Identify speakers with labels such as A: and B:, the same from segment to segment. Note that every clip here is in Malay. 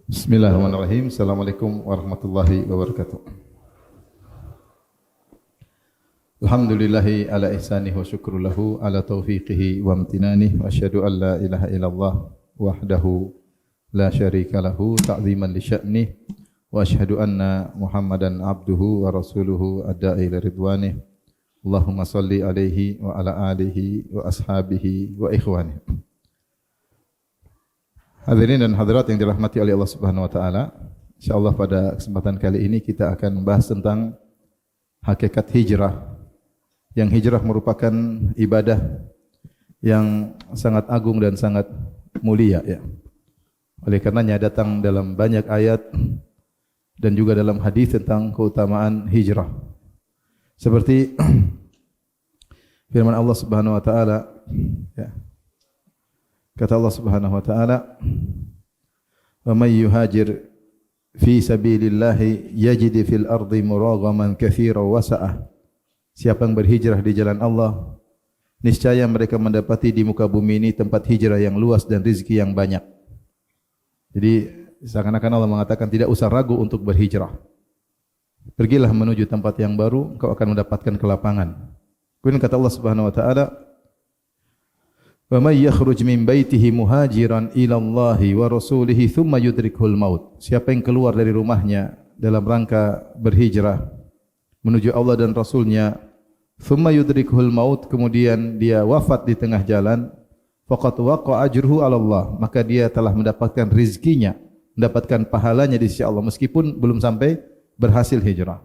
A: Bismillahirrahmanirrahim. Assalamualaikum warahmatullahi wabarakatuh. Alhamdulillahi ala ihsanih wa syukru lahu ala taufiqihi wa amtinanih wa asyhadu an la ilaha illallah wahdahu la syarika lahu ta'ziman li sya'nih wa asyhadu anna Muhammadan abduhu wa rasuluhu adda'i ila ridwanih. Allahumma salli alaihi wa ala alihi wa ashabihi wa ikhwanih. Hadirin dan hadirat yang dirahmati oleh Allah Subhanahu wa taala, insyaallah pada kesempatan kali ini kita akan membahas tentang hakikat hijrah. Yang hijrah merupakan ibadah yang sangat agung dan sangat mulia ya. Oleh karenanya datang dalam banyak ayat dan juga dalam hadis tentang keutamaan hijrah. Seperti firman Allah Subhanahu wa taala ya. Kata Allah Subhanahu wa taala, "Wa may yuhajir fi sabilillah yajid fil ardi muragaman katsiran wa sa'ah." Siapa yang berhijrah di jalan Allah, niscaya mereka mendapati di muka bumi ini tempat hijrah yang luas dan rezeki yang banyak. Jadi seakan-akan Allah mengatakan tidak usah ragu untuk berhijrah. Pergilah menuju tempat yang baru, kau akan mendapatkan kelapangan. Kemudian kata Allah Subhanahu wa taala, "Wa may yakhruj min baitihi muhajiran ila Allahi wa rasulihi thumma yudrikuhul maut." Siapa yang keluar dari rumahnya dalam rangka berhijrah menuju Allah dan Rasulnya, thumma yudrikuhul maut, kemudian dia wafat di tengah jalan, faqad waqa ajruhu 'ala Allah, maka dia telah mendapatkan rezekinya, mendapatkan pahalanya di sisi Allah meskipun belum sampai berhasil hijrah.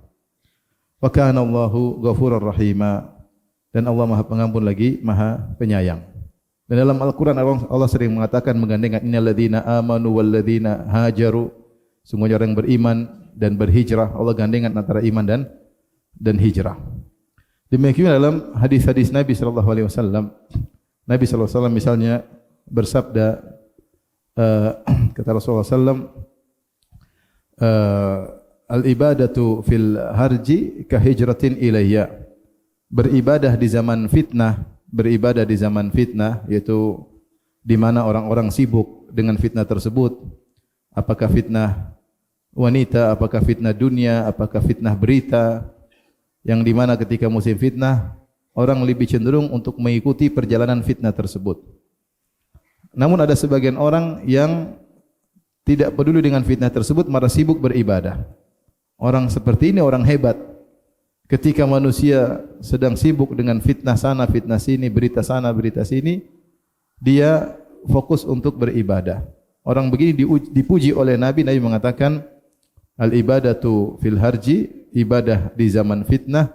A: Wa kana Allahu ghafurur rahima, dan Allah Maha Pengampun lagi Maha Penyayang. Dan dalam Al-Quran Allah sering mengatakan menggandengkan innalladzina amanu walladzina hajaru, semuanya orang yang beriman dan berhijrah. Allah gandengkan antara iman dan hijrah. Demikian dalam hadis-hadis Nabi sallallahu alaihi wasallam. Nabi sallallahu alaihi wasallam misalnya bersabda, kata Rasulullah sallallahu al-ibadatu fil harji ka hijratin ilayya. Beribadah di zaman fitnah, yaitu di mana orang-orang sibuk dengan fitnah tersebut. Apakah fitnah wanita, apakah fitnah dunia, apakah fitnah berita, yang di mana ketika musim fitnah orang lebih cenderung untuk mengikuti perjalanan fitnah tersebut. Namun ada sebagian orang yang tidak peduli dengan fitnah tersebut, malah sibuk beribadah. Orang seperti ini orang hebat. Ketika manusia sedang sibuk dengan fitnah sana, fitnah sini, berita sana, berita sini, dia fokus untuk beribadah. Orang begini dipuji oleh Nabi. Nabi mengatakan, al-ibadatu fil harji, ibadah di zaman fitnah,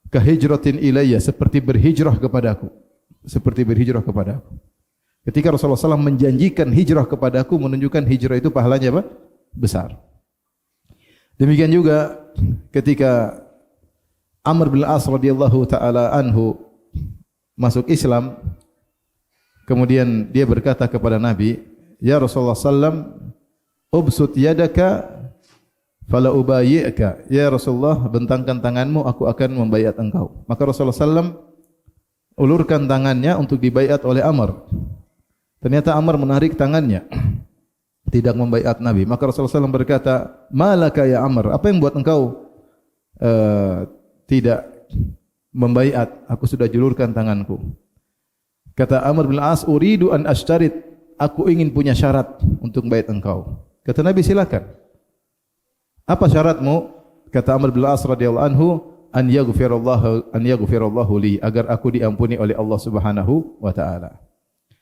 A: kahijratin ilayya, seperti berhijrah kepadaku. Seperti berhijrah kepadaku. Ketika Rasulullah SAW menjanjikan hijrah kepadaku, menunjukkan hijrah itu pahalanya apa? Besar. Demikian juga ketika Amr bin As radhiyallahu taala anhu masuk Islam, kemudian dia berkata kepada Nabi, "Ya Rasulullah sallam, ubsut yadaka fala ubayyi'ka." Ya Rasulullah, bentangkan tanganmu, aku akan membaiat engkau. Maka Rasulullah sallam ulurkan tangannya untuk dibaiat oleh Amr. Ternyata Amr menarik tangannya, tidak membaiat Nabi. Maka Rasulullah sallam berkata, "Malaka ya Amr, apa yang buat engkau tidak membaiat? Aku sudah julurkan tanganku." Kata Amr bin As, "Uridu an ashtarit." Aku ingin punya syarat untuk membaiat engkau. Kata Nabi, silakan. Apa syaratmu? Kata Amr bin As radhiyallahu anhu, an yaghfirallahu li, agar aku diampuni oleh Allah Subhanahu wa taala.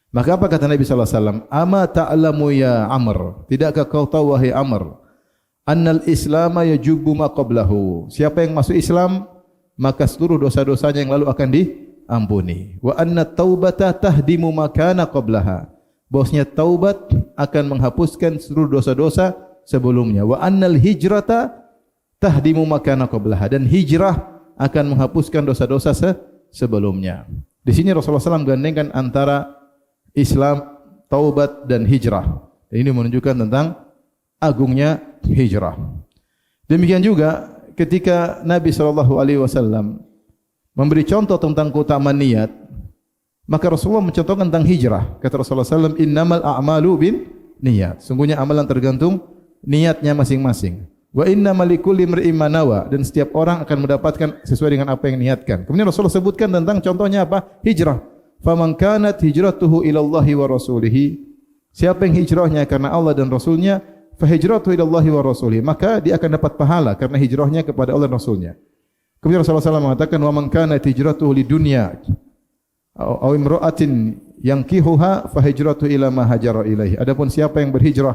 A: Maka apa kata Nabi sallallahu alaihi wasallam? Ama ta'lamu ya Amr, tidakkah kau tahu wahai Amr, annal islama yajubu ma qablahu, siapa yang masuk Islam maka seluruh dosa-dosanya yang lalu akan diampuni. Wa anna taubata tahdimu ma kana qablaha, bahwasanya taubat akan menghapuskan seluruh dosa-dosa sebelumnya. Wa annal hijrata tahdimu ma kana qablaha, dan hijrah akan menghapuskan dosa-dosa sebelumnya. Di sini Rasulullah SAW gandengkan antara Islam, taubat dan hijrah. Ini menunjukkan tentang agungnya hijrah. Demikian juga ketika Nabi SAW memberi contoh tentang keutamaan niat, maka Rasulullah mencontohkan tentang hijrah. Kata Rasulullah SAW, innamal a'malu bin niyat. Sungguhnya amalan tergantung niatnya masing-masing. Wa inna malikulli imri'in ma nawa, dan setiap orang akan mendapatkan sesuai dengan apa yang niatkan. Kemudian Rasulullah sebutkan tentang contohnya apa? Hijrah. Faman kanat hijratuhu ila Allahi wa rasulihi. Siapa yang hijrahnya karena Allah dan Rasulnya, fa hijratuhu ila Allahi wa rasulihi, maka dia akan dapat pahala karena hijrahnya kepada Allah dan Rasulnya. Kemudian Rasulullah SAW mengatakan, wa man kanat hijratuhu lidunya aw imra'atin yankihuha fa hijratuhu ila ma hajara ilaihi. Adapun siapa yang berhijrah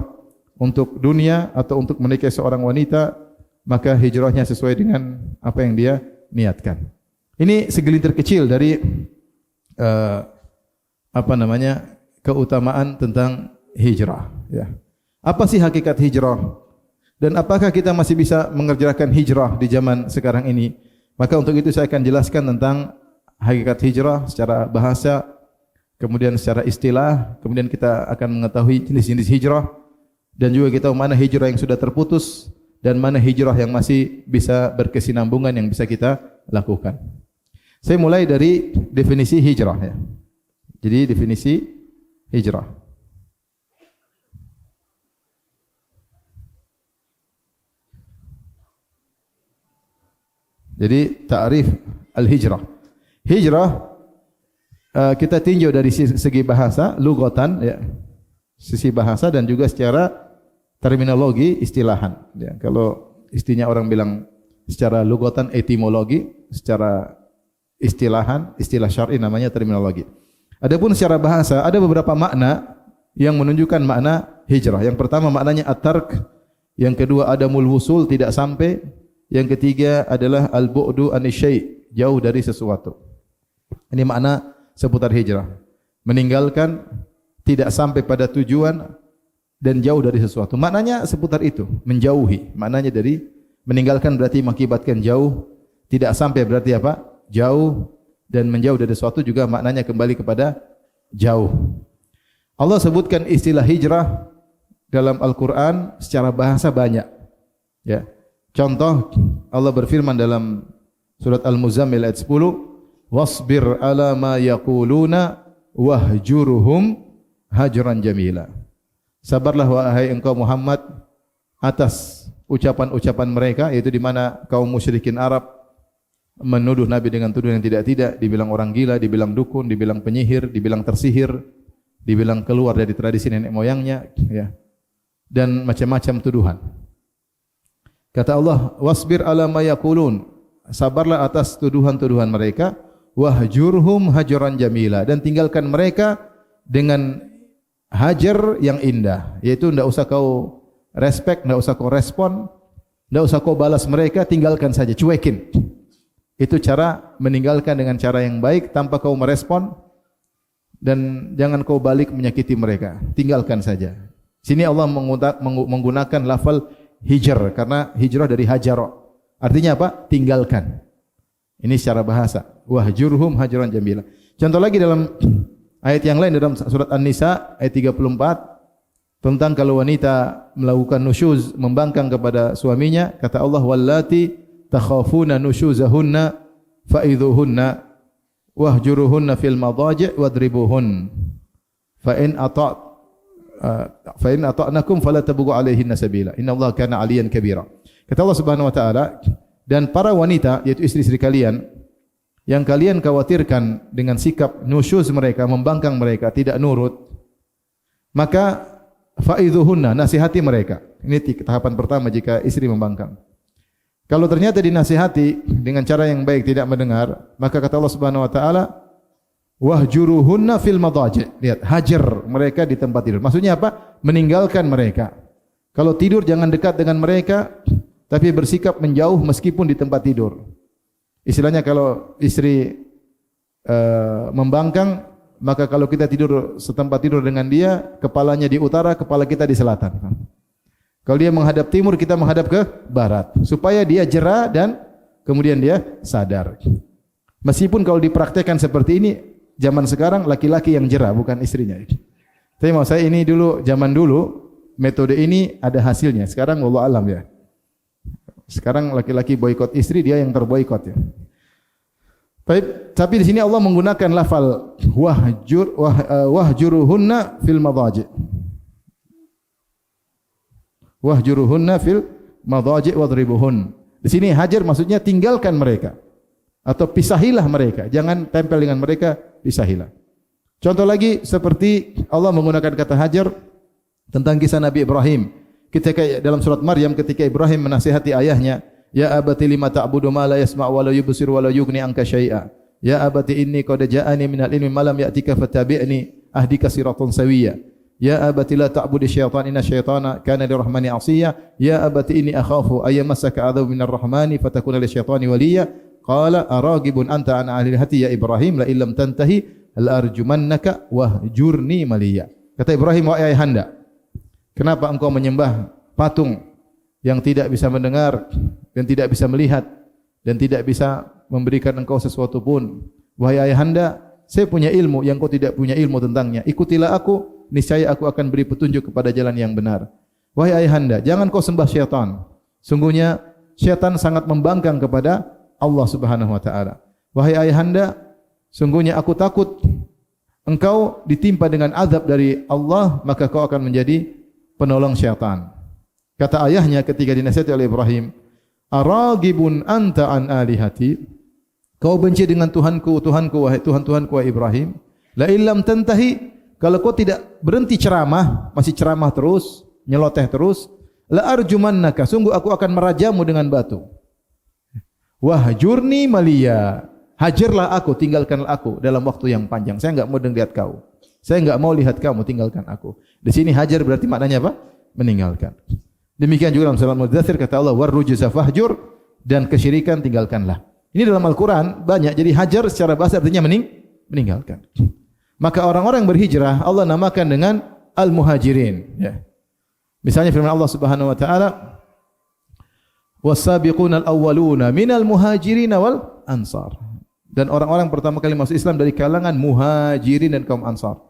A: untuk dunia atau untuk menikahi seorang wanita, maka hijrahnya sesuai dengan apa yang dia niatkan. Ini segelintir kecil dari keutamaan tentang hijrah. Ya. Apa sih hakikat hijrah? Dan apakah kita masih bisa mengerjakan hijrah di zaman sekarang ini? Maka untuk itu saya akan jelaskan tentang hakikat hijrah secara bahasa, kemudian secara istilah, kemudian kita akan mengetahui jenis-jenis hijrah, dan juga kita mana hijrah yang sudah terputus dan mana hijrah yang masih bisa berkesinambungan yang bisa kita lakukan. Saya mulai dari definisi hijrah ya. Jadi definisi hijrah. Jadi ta'rif al-hijrah. Hijrah kita tinjau dari segi bahasa, lugatan ya. Sisi bahasa dan juga secara terminologi istilahan ya. Kalau istilah orang bilang secara lugatan etimologi, secara istilahan, istilah syar'i namanya terminologi. Adapun secara bahasa ada beberapa makna yang menunjukkan makna hijrah. Yang pertama maknanya at-tark, yang kedua adamul wusul, tidak sampai, yang ketiga adalah al-bu'du anisyai', jauh dari sesuatu. Ini makna seputar hijrah. Meninggalkan, tidak sampai pada tujuan dan jauh dari sesuatu. Maknanya seputar itu, menjauhi. Maknanya dari meninggalkan berarti mengakibatkan jauh, tidak sampai berarti apa? Jauh, dan menjauh dari sesuatu juga maknanya kembali kepada jauh. Allah sebutkan istilah hijrah dalam Al-Qur'an secara bahasa banyak. Ya. Contoh, Allah berfirman dalam surat Al-Muzammil ayat 10, "Wasbir 'ala ma yaquluna wahjurhum hajran jamila." Sabarlah wahai engkau Muhammad atas ucapan-ucapan mereka, yaitu di mana kaum musyrikin Arab menuduh Nabi dengan tuduhan yang tidak-tidak, dibilang orang gila, dibilang dukun, dibilang penyihir, dibilang tersihir, dibilang keluar dari tradisi nenek moyangnya, ya. Dan macam-macam tuduhan. Kata Allah, wasbir ala ma yaqulun, sabarlah atas tuduhan-tuduhan mereka, wahjurhum hajran jamila, dan tinggalkan mereka dengan hajar yang indah, yaitu tidak usah kau respect, tidak usah kau respon, tidak usah kau balas mereka, tinggalkan saja, cuekin. Itu cara meninggalkan dengan cara yang baik tanpa kau merespon, dan jangan kau balik menyakiti mereka, tinggalkan saja. Sini Allah menggunakan lafal hijr, karena hijrah dari hajara. Artinya apa? Tinggalkan. Ini secara bahasa. Wahjurhum hajran jamila. Contoh lagi dalam ayat yang lain dalam surat An-Nisa ayat 34 tentang kalau wanita melakukan nusyuz, membangkang kepada suaminya, kata Allah, wallati takhafuna nusyuzahunna fa'idhuhunna wahjuruhunna fil madaji' wadribuhun fa in ata'nakum fala tabghu 'alaihinna sabila innallaha kana 'aliyan kabira. Kata Allah Subhanahu wa taala, dan para wanita yaitu istri-istri kalian yang kalian khawatirkan dengan sikap nusyuz mereka, membangkang mereka, tidak nurut, maka fa'idhuhunna, nasihati mereka. Ini tahapan pertama jika istri membangkang. Kalau ternyata dinasihati dengan cara yang baik tidak mendengar, maka kata Allah Subhanahu wa taala, wahjuruhunna fil madaji'. Lihat, hajar mereka di tempat tidur. Maksudnya apa? Meninggalkan mereka. Kalau tidur jangan dekat dengan mereka, tapi bersikap menjauh meskipun di tempat tidur. Istilahnya kalau istri membangkang, maka kalau kita tidur setempat tidur dengan dia, kepalanya di utara, kepala kita di selatan. Kalau dia menghadap timur, kita menghadap ke barat, supaya dia jera dan kemudian dia sadar. Meskipun kalau dipraktekkan seperti ini, zaman sekarang laki-laki yang jera, bukan istrinya. Tapi mau saya ini dulu, zaman dulu, metode ini ada hasilnya. Sekarang wallahu alam ya. Sekarang laki-laki boikot istri, dia yang terboikot ya. Tapi di sini Allah menggunakan lafal wahjuruhunna fil madaji'. Wahjuruhunna fil madhaji' wadribuhun. Di sini hajar maksudnya tinggalkan mereka atau pisahilah mereka, jangan tempel dengan mereka, pisahilah. Contoh lagi seperti Allah menggunakan kata hajar tentang kisah Nabi Ibrahim. Ketika dalam surat Maryam ketika Ibrahim menasihati ayahnya, ya abati lima ta'budu ma la yasma' wa la yubsir wa la yughni anka syai'a. Ya abati inni qad ja'ani minal ilmi ma lam ya'tika fattabi'ni ahdika siratan sawiyya. Ya abati la ta'budi syaitan inna syaitana kana lirrahmani 'asiyya. Ya abati inni akhafu ayyamassaka 'adzab minar rahmani fatakuna lisyaitani waliyya. Qala aragibun anta an alihati ya Ibrahim la illam tantahi la arjumannaka wahjurni maliyya. Kata Ibrahim, wahai ayahanda, kenapa engkau menyembah patung yang tidak bisa mendengar dan tidak bisa melihat dan tidak bisa memberikan engkau sesuatu pun? Wahai ayahanda, saya punya ilmu yang kau tidak punya ilmu tentangnya. Ikutilah aku, niscaya aku akan beri petunjuk kepada jalan yang benar. Wahai ayahanda, jangan kau sembah syaitan. Sungguhnya syaitan sangat membangkang kepada Allah Subhanahu wa taala. Wahai ayahanda, sungguhnya aku takut engkau ditimpa dengan azab dari Allah, maka kau akan menjadi penolong syaitan. Kata ayahnya ketika dinasihati oleh Ibrahim, aragibun anta an alihati, kau benci dengan Tuhanku, wahai Tuhanku wahai Ibrahim. La illam tantahi, kalau kau tidak berhenti ceramah, masih ceramah terus, nyeloteh terus, la arjumannaka, sungguh aku akan merajamu dengan batu. Wahjurni maliyya, hajarlah aku, tinggalkanlah aku dalam waktu yang panjang. Saya enggak mau lihat kau. Saya enggak mau lihat kamu, tinggalkan aku. Di sini hajar berarti maknanya apa? Meninggalkan. Demikian juga dalam surat Mudzatsir kata Allah, warrujza fahjur, dan kesyirikan tinggalkanlah. Ini dalam Al-Quran banyak. Jadi hajar secara bahasa artinya meninggalkan. Maka orang-orang yang berhijrah Allah namakan dengan al-muhajirin. Ya. Misalnya firman Allah Subhanahu wa taala, was-sabiquna al-awwaluna minal muhajirin wal ansar. Dan orang-orang pertama kali masuk Islam dari kalangan muhajirin dan kaum ansar.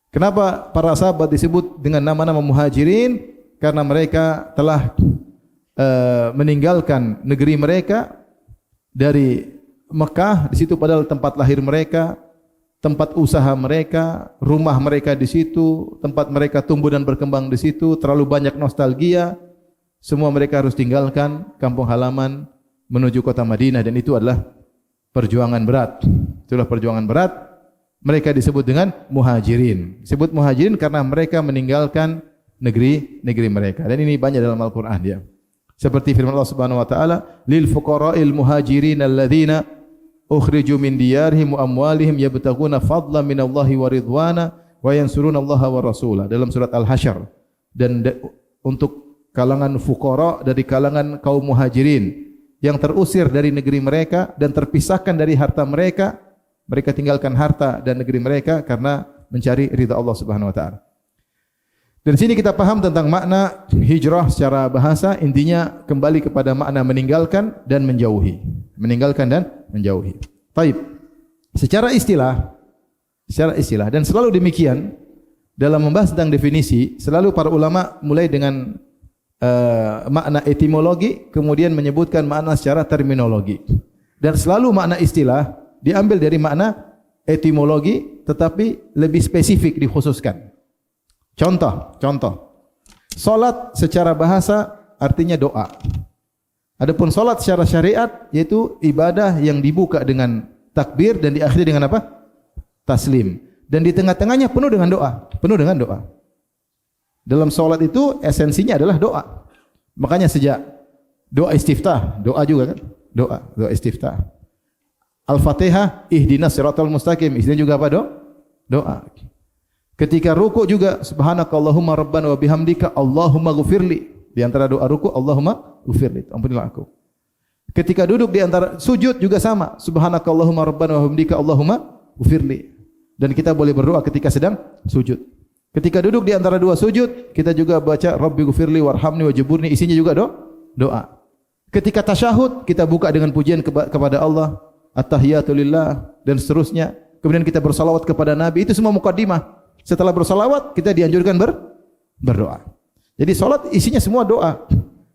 A: Kenapa para sahabat disebut dengan nama-nama muhajirin? Karena mereka telah meninggalkan negeri mereka dari Mekah, di situ padahal tempat lahir mereka, tempat usaha mereka, rumah mereka di situ, tempat mereka tumbuh dan berkembang di situ, terlalu banyak nostalgia, semua mereka harus tinggalkan kampung halaman menuju kota Madinah, dan itu adalah perjuangan berat. Itulah perjuangan berat. Mereka disebut dengan muhajirin. Disebut muhajirin karena mereka meninggalkan negeri mereka. Dan ini banyak dalam Al-Quran dia. Seperti firman Allah Subhanahu wa taala, lil fuqara'il muhajirin alladzina ukhriju min diyarihim wa amwalihim yabtaguna fadlan minallahi wa ridwana wa yansurunallaha wa rasulah, dalam surat Al-Hasyr. Dan untuk kalangan fuqara dari kalangan kaum muhajirin yang terusir dari negeri mereka dan terpisahkan dari harta mereka, mereka tinggalkan harta dan negeri mereka karena mencari ridha Allah Subhanahu wa taala. Dari sini kita paham tentang makna hijrah secara bahasa, intinya kembali kepada makna meninggalkan dan menjauhi. Meninggalkan dan menjauhi. Baik. Secara istilah dan selalu demikian dalam membahas tentang definisi, selalu para ulama mulai dengan makna etimologi, kemudian menyebutkan makna secara terminologi. Dan selalu makna istilah diambil dari makna etimologi tetapi lebih spesifik dikhususkan. Contoh. Salat secara bahasa artinya doa. Adapun salat secara syariat yaitu ibadah yang dibuka dengan takbir dan diakhiri dengan apa? Taslim. Dan di tengah-tengahnya penuh dengan doa. Dalam salat itu esensinya adalah doa. Makanya sejak doa istiftah, doa juga kan? Doa istiftah. Al-Fatihah, ihdinas siratal mustaqim, isinya juga apa? Doa. Ketika ruku juga subhanakallahumma rabbana wa bihamdika Allahumma ghfirli. Di antara doa ruku Allahumma ghfirli, ampunilah aku. Ketika duduk di antara sujud juga sama, subhanakallahumma rabbana wa bihamdika Allahumma ghfirli. Dan kita boleh berdoa ketika sedang sujud. Ketika duduk di antara dua sujud, kita juga baca Rabbi ghfirli warhamni wajburni, isinya juga doa. Ketika tasyahud, kita buka dengan pujian kepada Allah, at-tahiyatu lillah dan seterusnya. Kemudian kita bersalawat kepada Nabi, itu semua mukaddimah. Setelah bersalawat, kita dianjurkan berdoa. Jadi salat isinya semua doa.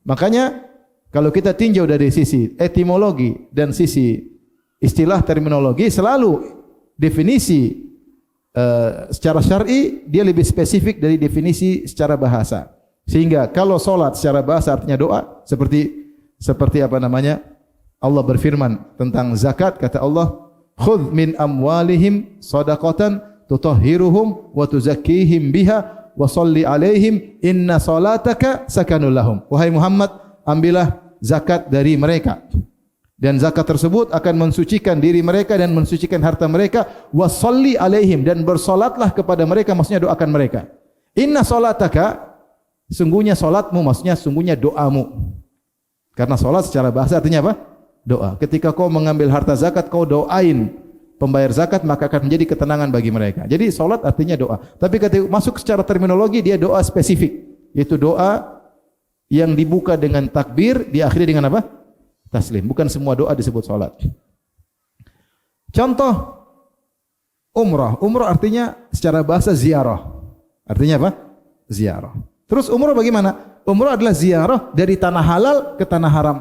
A: Makanya kalau kita tinjau dari sisi etimologi dan sisi istilah terminologi, selalu definisi secara syar'i dia lebih spesifik dari definisi secara bahasa. Sehingga kalau solat secara bahasa artinya doa, seperti apa namanya? Allah berfirman tentang zakat, kata Allah, "Khudh min amwalihim shadaqatan tutahhiruhum wa tuzakkihim biha wa shalli 'alaihim inna salataka sakanul lahum." Wahai Muhammad, ambillah zakat dari mereka. Dan zakat tersebut akan mensucikan diri mereka dan mensucikan harta mereka. Wa shalli 'alaihim, dan bersolatlah kepada mereka, maksudnya doakan mereka. Inna salataka, sungguhnya solatmu, maksudnya sungguhnya doamu. Karena solat secara bahasa artinya apa? Doa. Ketika kau mengambil harta zakat, kau doain pembayar zakat, maka akan menjadi ketenangan bagi mereka. Jadi solat artinya doa. Tapi ketika masuk secara terminologi, dia doa spesifik, yaitu doa yang dibuka dengan takbir, diakhiri dengan apa? Taslim. Bukan semua doa disebut solat. Contoh umrah. Umrah artinya secara bahasa ziarah. Artinya apa? Ziarah. Terus umrah bagaimana? Umrah adalah ziarah dari tanah halal ke tanah haram.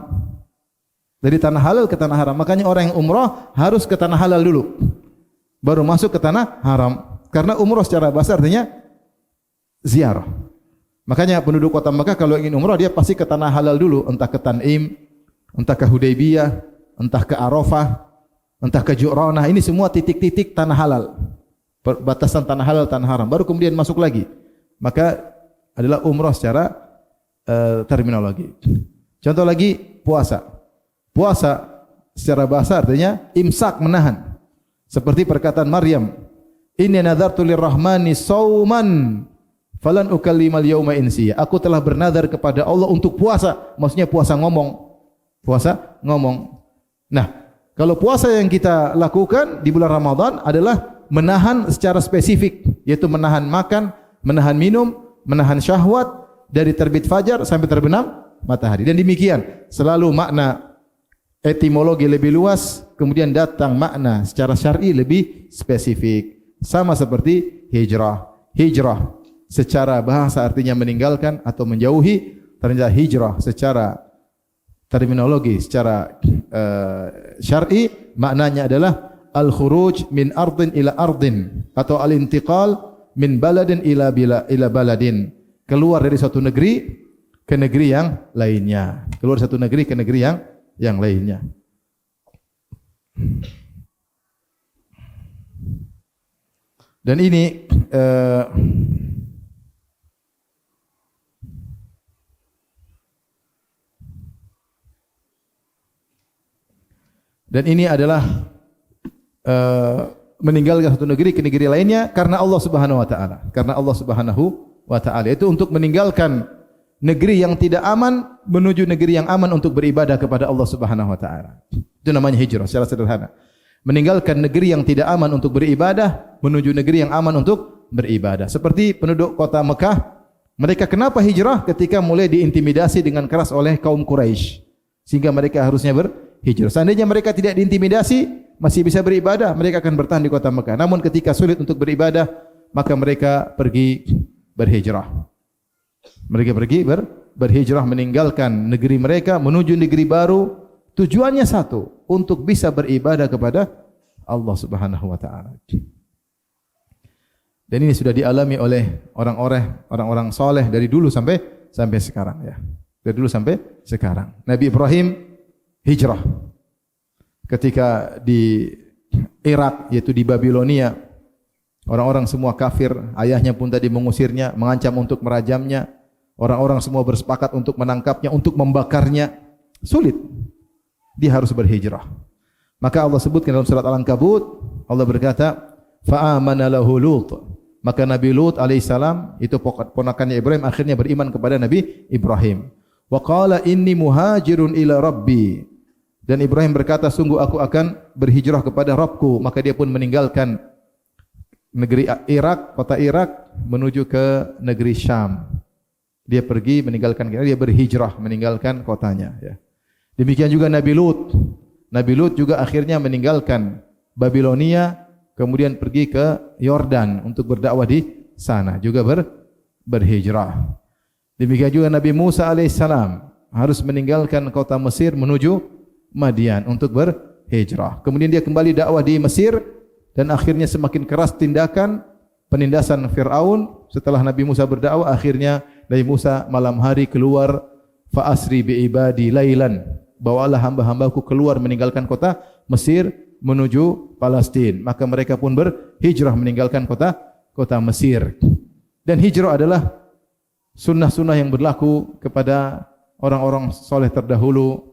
A: Dari tanah halal ke tanah haram. Makanya orang yang umrah harus ke tanah halal dulu, baru masuk ke tanah haram. Karena umrah secara bahasa artinya ziarah. Makanya penduduk kota Mekah kalau ingin umrah, dia pasti ke tanah halal dulu, entah ke Tan'im, entah ke Hudaybiyah, entah ke Arafah, entah ke Ju'ranah. Ini semua titik-titik tanah halal, batasan tanah halal, tanah haram. Baru kemudian masuk lagi. Maka adalah umrah secara terminologi. Contoh lagi, puasa. Puasa secara bahasa artinya imsak, menahan. Seperti perkataan Maryam, "Inni nadartu lirrahmani sauman falan ukallimal yauma insiya." Aku telah bernadar kepada Allah untuk puasa. Maksudnya puasa ngomong. Puasa ngomong. Nah, kalau puasa yang kita lakukan di bulan Ramadan adalah menahan secara spesifik, yaitu menahan makan, menahan minum, menahan syahwat dari terbit fajar sampai terbenam matahari. Dan demikian selalu makna etimologi lebih luas, kemudian datang makna secara syar'i lebih spesifik. Sama seperti hijrah. Hijrah secara bahasa artinya meninggalkan atau menjauhi. Ternyata hijrah secara terminologi, secara syar'i maknanya adalah al-khuruj min ardin ila ardin, atau al-intiqal min baladin ila baladin. Keluar dari suatu negeri ke negeri yang lainnya. Keluar satu negeri ke negeri yang lainnya. Dan ini adalah meninggalkan satu negeri ke negeri lainnya karena Allah Subhanahu wa taala. Karena Allah Subhanahu wa taala itu untuk meninggalkan negeri yang tidak aman menuju negeri yang aman untuk beribadah kepada Allah Subhanahu wa taala. Itu namanya hijrah secara sederhana. Meninggalkan negeri yang tidak aman untuk beribadah menuju negeri yang aman untuk beribadah. Seperti penduduk kota Mekah, mereka kenapa hijrah? Ketika mulai diintimidasi dengan keras oleh kaum Quraisy, sehingga mereka harusnya berhijrah. Seandainya mereka tidak diintimidasi, masih bisa beribadah, mereka akan bertahan di kota Mekah. Namun ketika sulit untuk beribadah, maka mereka pergi berhijrah. Mereka pergi berhijrah, meninggalkan negeri mereka menuju negeri baru. Tujuannya satu, untuk bisa beribadah kepada Allah Subhanahu wa taala. Dan ini sudah dialami oleh orang-orang saleh dari dulu sampai sekarang ya. Dari dulu sampai sekarang. Nabi Ibrahim hijrah ketika di Irak, yaitu di Babilonia. Orang-orang semua kafir, ayahnya pun tadi mengusirnya, mengancam untuk merajamnya. Orang-orang semua bersepakat untuk menangkapnya, untuk membakarnya. Sulit. Dia harus berhijrah. Maka Allah sebutkan dalam surat Al-Ankabut, Allah berkata, "Fa'amana lahu Lut." Maka Nabi Lut alaihissalam, itu ponakannya Ibrahim, akhirnya beriman kepada Nabi Ibrahim. Wa qala inni muhajirun ila rabbi. Dan Ibrahim berkata, sungguh aku akan berhijrah kepada Rabbku. Maka dia pun meninggalkan negeri Irak, kota Irak, menuju ke negeri Syam. Dia pergi meninggalkan, dia berhijrah meninggalkan kotanya ya. Demikian juga Nabi Lut. Nabi Lut juga akhirnya meninggalkan Babilonia, kemudian pergi ke Yordan untuk berdakwah di sana, juga berhijrah. Demikian juga Nabi Musa alaihissalam harus meninggalkan kota Mesir menuju Madian untuk berhijrah. Kemudian dia kembali dakwah di Mesir dan akhirnya semakin keras tindakan penindasan Fir'aun. Setelah Nabi Musa berdakwah, akhirnya Nabi Musa malam hari keluar, fa asri bi ibadi lailan, bawalah hamba-hambaku keluar meninggalkan kota Mesir menuju Palestina. Maka mereka pun berhijrah meninggalkan kota Mesir. Dan hijrah adalah sunnah-sunnah yang berlaku kepada orang-orang soleh terdahulu.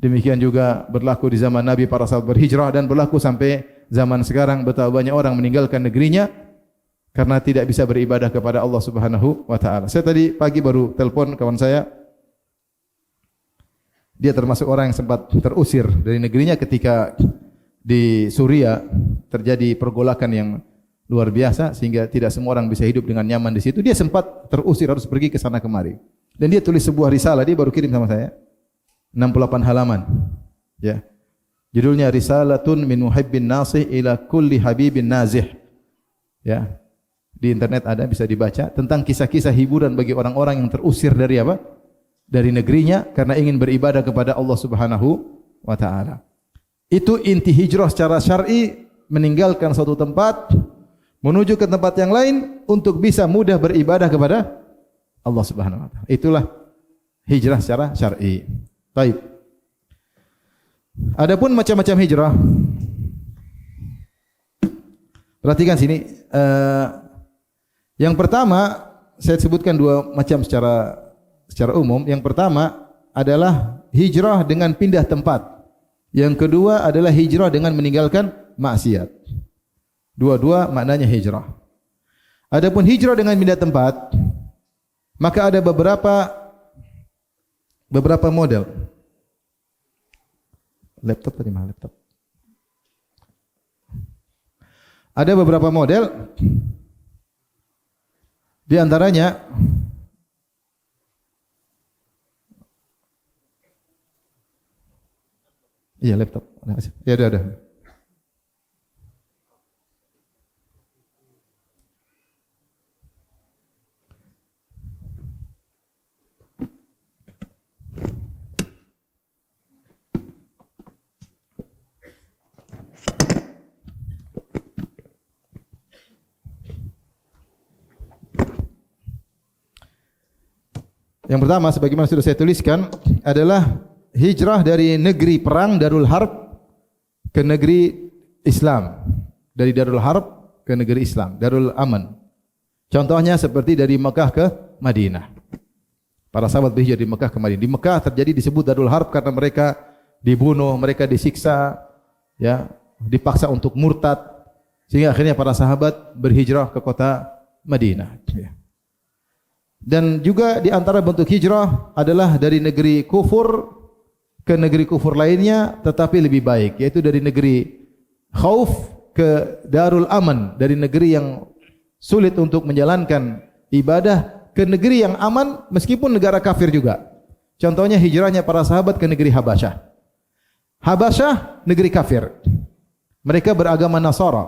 A: Demikian juga berlaku di zaman Nabi, para sahabat berhijrah, dan berlaku sampai zaman sekarang. Betapa banyak orang meninggalkan negerinya karena tidak bisa beribadah kepada Allah Subhanahu wa taala. Saya tadi pagi baru telepon kawan saya. Dia termasuk orang yang sempat terusir dari negerinya ketika di Suria terjadi pergolakan yang luar biasa sehingga tidak semua orang bisa hidup dengan nyaman di situ. Dia sempat terusir, harus pergi ke sana kemari. Dan dia tulis sebuah risalah, dia baru kirim sama saya. 68 halaman. Ya. Judulnya Risalatun min Muhibbin Nasih ila kulli Habibin Nazih. Ya. Di internet ada, bisa dibaca tentang kisah-kisah hiburan bagi orang-orang yang terusir dari apa? Dari negerinya karena ingin beribadah kepada Allah Subhanahu wa taala. Itu inti hijrah secara syar'i, meninggalkan suatu tempat menuju ke tempat yang lain untuk bisa mudah beribadah kepada Allah Subhanahu wa taala. Itulah hijrah secara syar'i. Baik. Adapun macam-macam hijrah. Perhatikan sini. Yang pertama saya sebutkan dua macam secara umum. Yang pertama adalah hijrah dengan pindah tempat. Yang kedua adalah hijrah dengan meninggalkan maksiat. Dua-dua maknanya hijrah. Adapun hijrah dengan pindah tempat, maka ada beberapa model. Laptop tadi mana laptop? Ada beberapa model. Di antaranya iya laptop. Ya ada. Yang pertama, sebagaimana sudah saya tuliskan, adalah hijrah dari negeri perang Darul Harb ke negeri Islam. Dari Darul Harb ke negeri Islam, Darul Aman. Contohnya seperti dari Mekah ke Madinah. Para sahabat berhijrah dari Mekah ke Madinah. Di Mekah terjadi disebut Darul Harb karena mereka dibunuh, mereka disiksa, ya, dipaksa untuk murtad, sehingga akhirnya para sahabat berhijrah ke kota Madinah. Ya. Dan juga di antara bentuk hijrah adalah dari negeri kufur ke negeri kufur lainnya tetapi lebih baik, yaitu dari negeri khauf ke Darul Aman, dari negeri yang sulit untuk menjalankan ibadah ke negeri yang aman meskipun negara kafir juga. Contohnya hijrahnya para sahabat ke negeri Habasyah. Habasyah negeri kafir. Mereka beragama Nasara.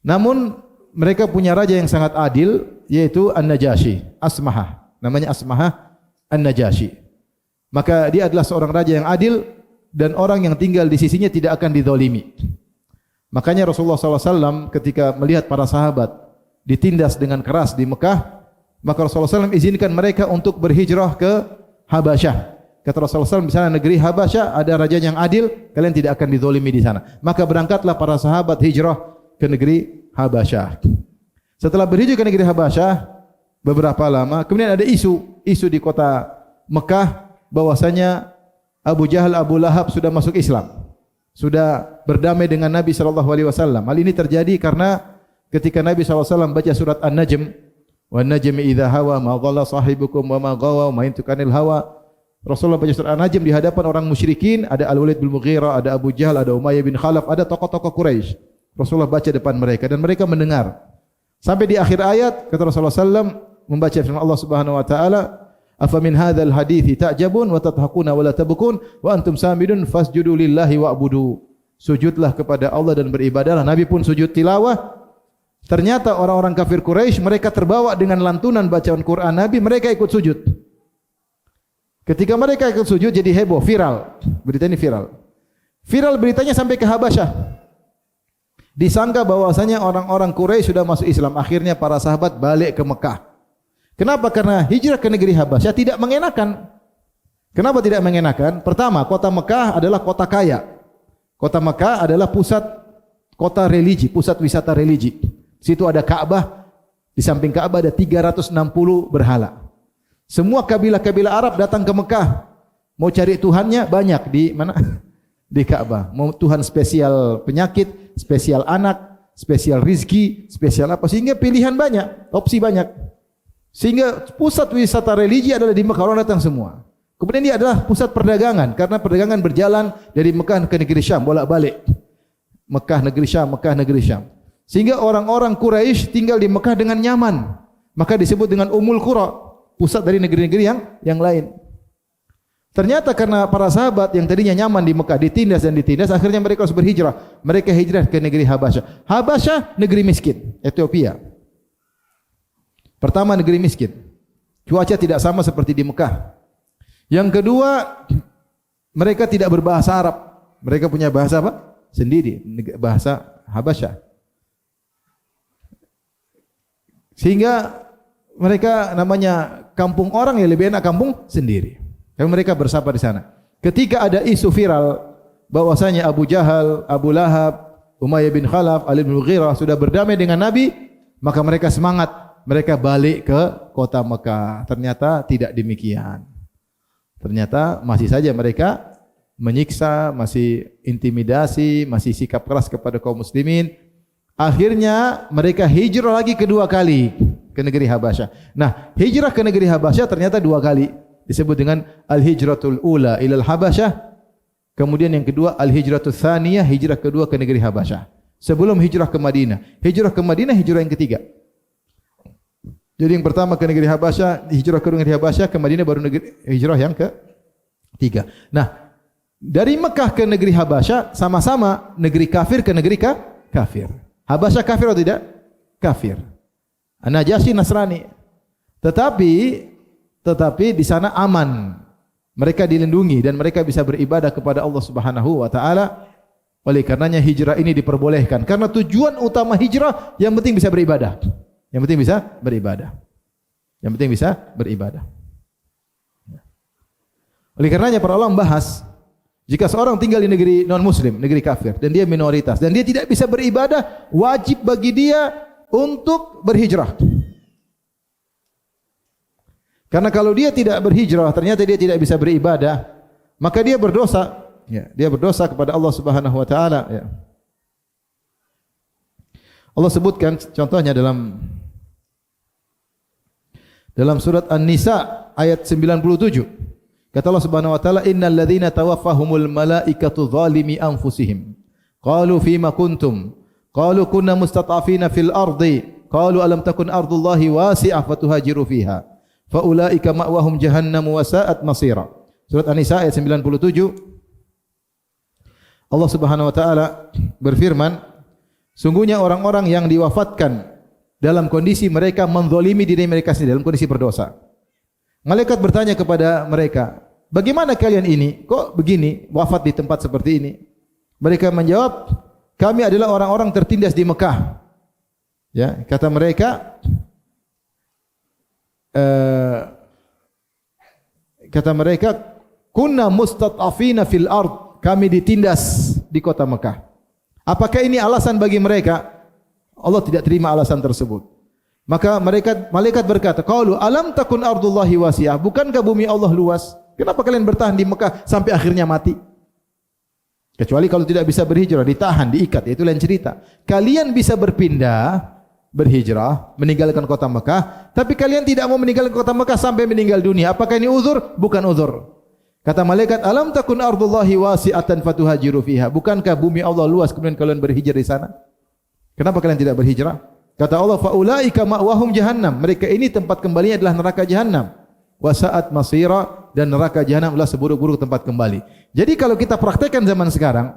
A: Namun mereka punya raja yang sangat adil, yaitu An-Najasyi, Asmahah. Namanya Asmahah An-Najasyi. Maka dia adalah seorang raja yang adil dan orang yang tinggal di sisinya tidak akan dizalimi. Makanya Rasulullah SAW ketika melihat para sahabat ditindas dengan keras di Mekah, maka Rasulullah SAW izinkan mereka untuk berhijrah ke Habasyah. Kata Rasulullah SAW, di sana negeri Habasyah ada raja yang adil, kalian tidak akan dizalimi di sana. Maka berangkatlah para sahabat hijrah ke negeri Habasyah. Setelah berhijrah ke negeri Habasyah beberapa lama, kemudian ada isu di kota Mekah bahwasanya Abu Jahal, Abu Lahab sudah masuk Islam, sudah berdamai dengan Nabi SAW. Hal ini terjadi karena ketika Nabi SAW baca surat An-Najm, "Wan najmi idza hawa ma dhalla sahibukum wa ma ghawa ma yantiqanil hawa." Rasulullah baca surat An-Najm di hadapan orang musyrikin, ada Al-Walid bin Mughirah, ada Abu Jahal, ada Umayyah bin Khalaf, ada tokoh-tokoh Quraisy. Rasulullah baca depan mereka dan mereka mendengar. Sampai di akhir ayat kata Rasulullah SAW membaca firman Allah Subhanahu wa taala, "Afa min hadzal hadithi ta'jabun wa tadhakuna wa la tabkun wa antum samidun fasjudu lillahi wa'budu." Sujudlah kepada Allah dan beribadahlah. Nabi pun sujud tilawah. Ternyata orang-orang kafir Quraisy mereka terbawa dengan lantunan bacaan Quran Nabi, mereka ikut sujud. Ketika mereka ikut sujud jadi heboh, viral. Berita ini viral. Viral beritanya sampai ke Habasyah. Disangka bahwasanya orang-orang Quraisy sudah masuk Islam. Akhirnya para sahabat balik ke Mekah. Kenapa? Karena hijrah ke negeri Habasyah tidak mengenakan. Kenapa tidak mengenakan? Pertama, kota Mekah adalah kota kaya. Kota Mekah adalah pusat kota religi, pusat wisata religi. Di situ ada Ka'bah, di samping Ka'bah ada 360 berhala. Semua kabilah-kabilah Arab datang ke Mekah. Mau cari Tuhannya banyak di mana? Di Ka'bah. Mau Tuhan spesial penyakit, spesial anak, spesial rizki, spesial apa. Sehingga pilihan banyak, opsi banyak. Sehingga pusat wisata religi adalah di Mekah, orang datang semua. Kemudian dia adalah pusat perdagangan, karena perdagangan berjalan dari Mekah ke negeri Syam, bolak-balik. Mekah negeri Syam, Mekah negeri Syam. Sehingga orang-orang Quraisy tinggal di Mekah dengan nyaman. Maka disebut dengan Ummul Qura, pusat dari negeri-negeri yang lain. Ternyata karena para sahabat yang tadinya nyaman di Mekah ditindas dan ditindas, akhirnya mereka harus berhijrah. Mereka hijrah ke negeri Habasyah. Habasyah negeri miskin, Ethiopia. Pertama negeri miskin. Cuaca tidak sama seperti di Mekah. Yang kedua, mereka tidak berbahasa Arab. Mereka punya bahasa apa? Sendiri, bahasa Habasyah. Sehingga mereka namanya kampung orang ya lebih enak kampung sendiri. Karena mereka bersapa di sana. Ketika ada isu viral bahwasanya Abu Jahal, Abu Lahab, Umayyah bin Khalaf, Ali bin Mughirah sudah berdamai dengan Nabi, maka mereka semangat. Mereka balik ke kota Mekah. Ternyata tidak demikian. Ternyata masih saja mereka menyiksa, masih intimidasi, masih sikap keras kepada kaum muslimin. Akhirnya mereka hijrah lagi kedua kali ke negeri Habasyah. Nah, hijrah ke negeri Habasyah ternyata dua kali. Disebut dengan al-hijratul ula ilal Habasyah. Kemudian yang kedua al-hijratul tsaniyah, hijrah kedua ke negeri Habasyah. Sebelum hijrah ke Madinah. Hijrah ke Madinah, hijrah yang ketiga. Jadi yang pertama ke negeri Habasyah, hijrah ke negeri Habasyah, ke Madinah baru hijrah yang ketiga. Nah, dari Mekah ke negeri Habasyah sama-sama negeri kafir ke negeri kafir. Habasyah kafir atau tidak? Kafir. Najasyi Nasrani. Tetapi di sana aman. Mereka dilindungi dan mereka bisa beribadah kepada Allah Subhanahu wa taala. Oleh karenanya hijrah ini diperbolehkan. Karena tujuan utama hijrah yang penting bisa beribadah. Yang penting bisa beribadah. Yang penting bisa beribadah. Oleh karenanya para ulama bahas, jika seorang tinggal di negeri non-muslim, negeri kafir, dan dia minoritas, dan dia tidak bisa beribadah, wajib bagi dia untuk berhijrah. Karena kalau dia tidak berhijrah, ternyata dia tidak bisa beribadah, maka dia berdosa. Ya, dia berdosa kepada Allah Subhanahu wa taala. Ya. Allah sebutkan contohnya dalam surat An-Nisa ayat 97. Kata Allah Subhanahu wa taala, "Innal ladzina tawaffahumul malaikatu zalimi anfusihim. Qalu fima kuntum? Qalu kunna mustata'afina fil ardi. Qalu alam takun ardullahi wasi'ah fatuhajiru fiha. Fa ulaika ma'wahum jahannam wa sa'at masira." Surat An-Nisa ayat 97. Allah Subhanahu wa taala berfirman, sungguhnya orang-orang yang diwafatkan dalam kondisi mereka menzalimi diri mereka sendiri, dalam kondisi berdosa. Malaikat bertanya kepada mereka, bagaimana kalian ini? Kok begini, wafat di tempat seperti ini? Mereka menjawab, kami adalah orang-orang tertindas di Mekah. Ya, kata mereka, kunna mustat'afina fil ard. Kami ditindas di kota Mekah. Apakah ini alasan bagi mereka? Allah tidak terima alasan tersebut. Maka malaikat berkata, qalu alam takun ardullahi wasi'ah? Bukankah bumi Allah luas? Kenapa kalian bertahan di Mekah sampai akhirnya mati? Kecuali kalau tidak bisa berhijrah, ditahan, diikat, itu lain cerita. Kalian bisa berpindah, berhijrah, meninggalkan kota Mekah, tapi kalian tidak mau meninggalkan kota Mekah sampai meninggal dunia. Apakah ini uzur? Bukan uzur. Kata malaikat, alam takun ardullahi wasi'atan fatuhajiru fiha? Bukankah bumi Allah luas kemudian kalian berhijrah di sana? Kenapa kalian tidak berhijrah? Kata Allah, faulaika ma'wahum jahannam. Mereka ini tempat kembalinya adalah neraka jahannam. Wa sa'at masira, dan neraka jahannam adalah seburuk-buruk tempat kembali. Jadi kalau kita praktekkan zaman sekarang,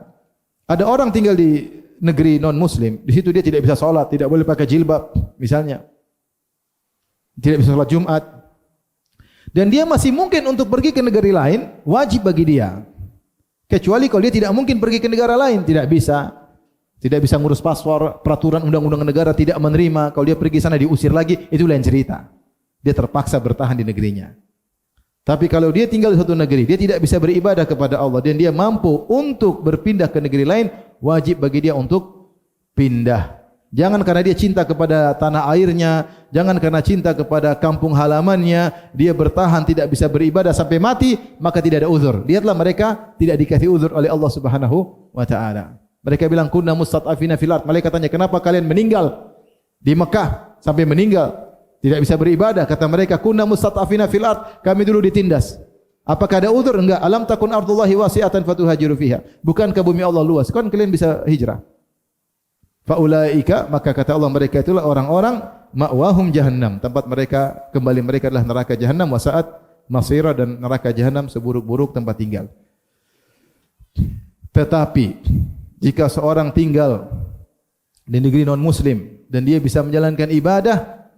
A: ada orang tinggal di negeri non muslim, di situ dia tidak bisa salat, tidak boleh pakai jilbab misalnya. Tidak bisa salat Jumat. Dan dia masih mungkin untuk pergi ke negeri lain, wajib bagi dia. Kecuali kalau dia tidak mungkin pergi ke negara lain, tidak bisa. Tidak bisa ngurus paspor, peraturan undang-undang negara tidak menerima. Kalau dia pergi sana diusir lagi, itu lain cerita. dia terpaksa bertahan di negerinya. Tapi kalau dia tinggal di suatu negeri, dia tidak bisa beribadah kepada Allah dan dia mampu untuk berpindah ke negeri lain, wajib bagi dia untuk pindah. Jangan karena dia cinta kepada tanah airnya, jangan karena cinta kepada kampung halamannya, dia bertahan tidak bisa beribadah sampai mati, maka tidak ada uzur. Lihatlah mereka tidak dikasih uzur oleh Allah Subhanahu wa taala. Mereka bilang kunna mustad'afina fil ard. Malaikat tanya, "Kenapa kalian meninggal di Mekah sampai meninggal? Tidak bisa beribadah." Kata mereka, "Kunna mustad'afina fil ard." Kami dulu ditindas. Apakah ada uzur? Enggak. Alam takun ardullahi wasi'atan fatuhajiru fiha. Bukankah bumi Allah luas? Kan kalian bisa hijrah. Faulaika, maka kata Allah, mereka itulah orang-orang ma'wahum jahannam. Tempat mereka, kembali mereka adalah neraka jahannam, wa sa'at masira, dan neraka jahannam seburuk-buruk tempat tinggal. Tetapi jika seorang tinggal di negeri non muslim dan dia bisa menjalankan ibadah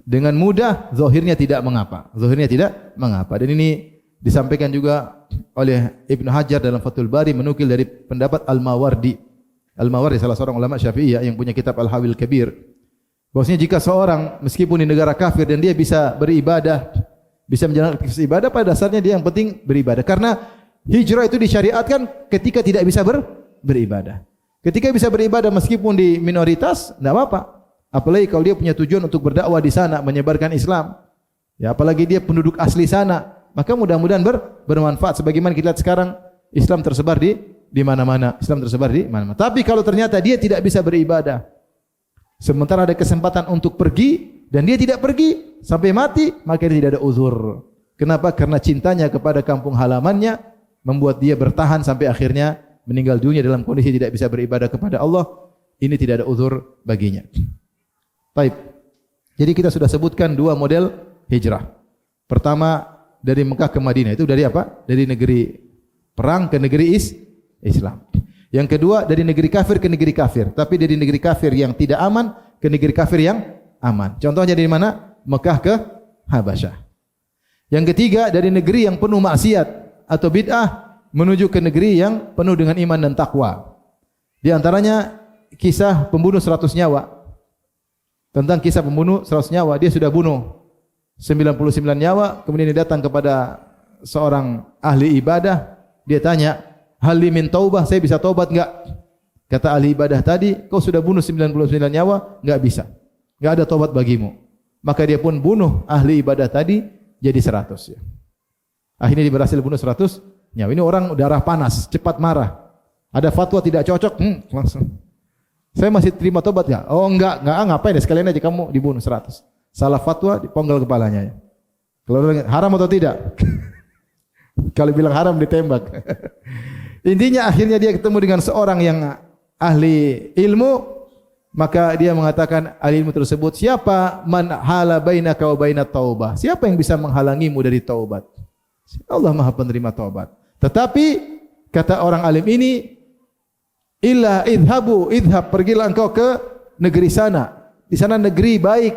A: dengan mudah, zahirnya tidak mengapa. Zahirnya tidak mengapa. Dan ini disampaikan juga oleh Ibnu Hajar dalam Fathul Bari, menukil dari pendapat Al-Mawardi. Al-Mawardi salah seorang ulama Syafi'iyah yang punya kitab Al-Hawil Kabir. Bahwasanya jika seorang meskipun di negara kafir dan dia bisa beribadah, bisa menjalankan aktivitas ibadah, pada dasarnya dia yang penting beribadah. Karena hijrah itu disyariatkan ketika tidak bisa beribadah. Ketika bisa beribadah meskipun di minoritas, tidak apa-apa. Apalagi kalau dia punya tujuan untuk berdakwah di sana, menyebarkan Islam. Ya, apalagi dia penduduk asli sana, maka mudah-mudahan bermanfaat. Sebagaimana kita lihat sekarang, Islam tersebar di mana-mana. Islam tersebar di mana-mana. Tapi kalau ternyata dia tidak bisa beribadah, sementara ada kesempatan untuk pergi dan dia tidak pergi sampai mati, maka dia tidak ada uzur. Kenapa? Karena cintanya kepada kampung halamannya membuat dia bertahan sampai akhirnya meninggal dunia dalam kondisi tidak bisa beribadah kepada Allah. Ini tidak ada uzur baginya. Baik. Jadi kita sudah sebutkan dua model hijrah. Pertama dari Mekah ke Madinah, itu dari apa? Dari negeri perang ke negeri Islam. Yang kedua dari negeri kafir ke negeri kafir, tapi dari negeri kafir yang tidak aman ke negeri kafir yang aman. Contohnya dari mana? Mekah ke Habasyah. Yang ketiga dari negeri yang penuh maksiat atau bid'ah menuju ke negeri yang penuh dengan iman dan takwa. Di antaranya kisah pembunuh 100 nyawa. Tentang kisah pembunuh 100 nyawa, dia sudah bunuh 99 nyawa, kemudian dia datang kepada seorang ahli ibadah, dia tanya, "Hal min taubah, saya bisa taubat enggak?" Kata ahli ibadah tadi, "Kau sudah bunuh 99 nyawa, enggak bisa. Enggak ada taubat bagimu." Maka dia pun bunuh ahli ibadah tadi jadi 100 ya. Akhirnya dia berhasil bunuh 100 nyawa. Ini orang darah panas, cepat marah. Ada fatwa tidak cocok, langsung. "Saya masih terima taubat enggak?" "Oh enggak, ngapain ya, sekalian aja kamu dibunuh 100. Salah fatwa, diponggal kepalanya. Kalau haram atau tidak? Kalau bilang haram ditembak. Intinya akhirnya dia ketemu dengan seorang yang ahli ilmu, maka dia mengatakan ahli ilmu tersebut, "Siapa man hala bainaka wa bainat taubah?" Siapa yang bisa menghalangimu dari taubat? Allah Maha penerima taubat. Tetapi kata orang alim ini, "Illa idhab, pergilah engkau ke negeri sana. Di sana negeri baik.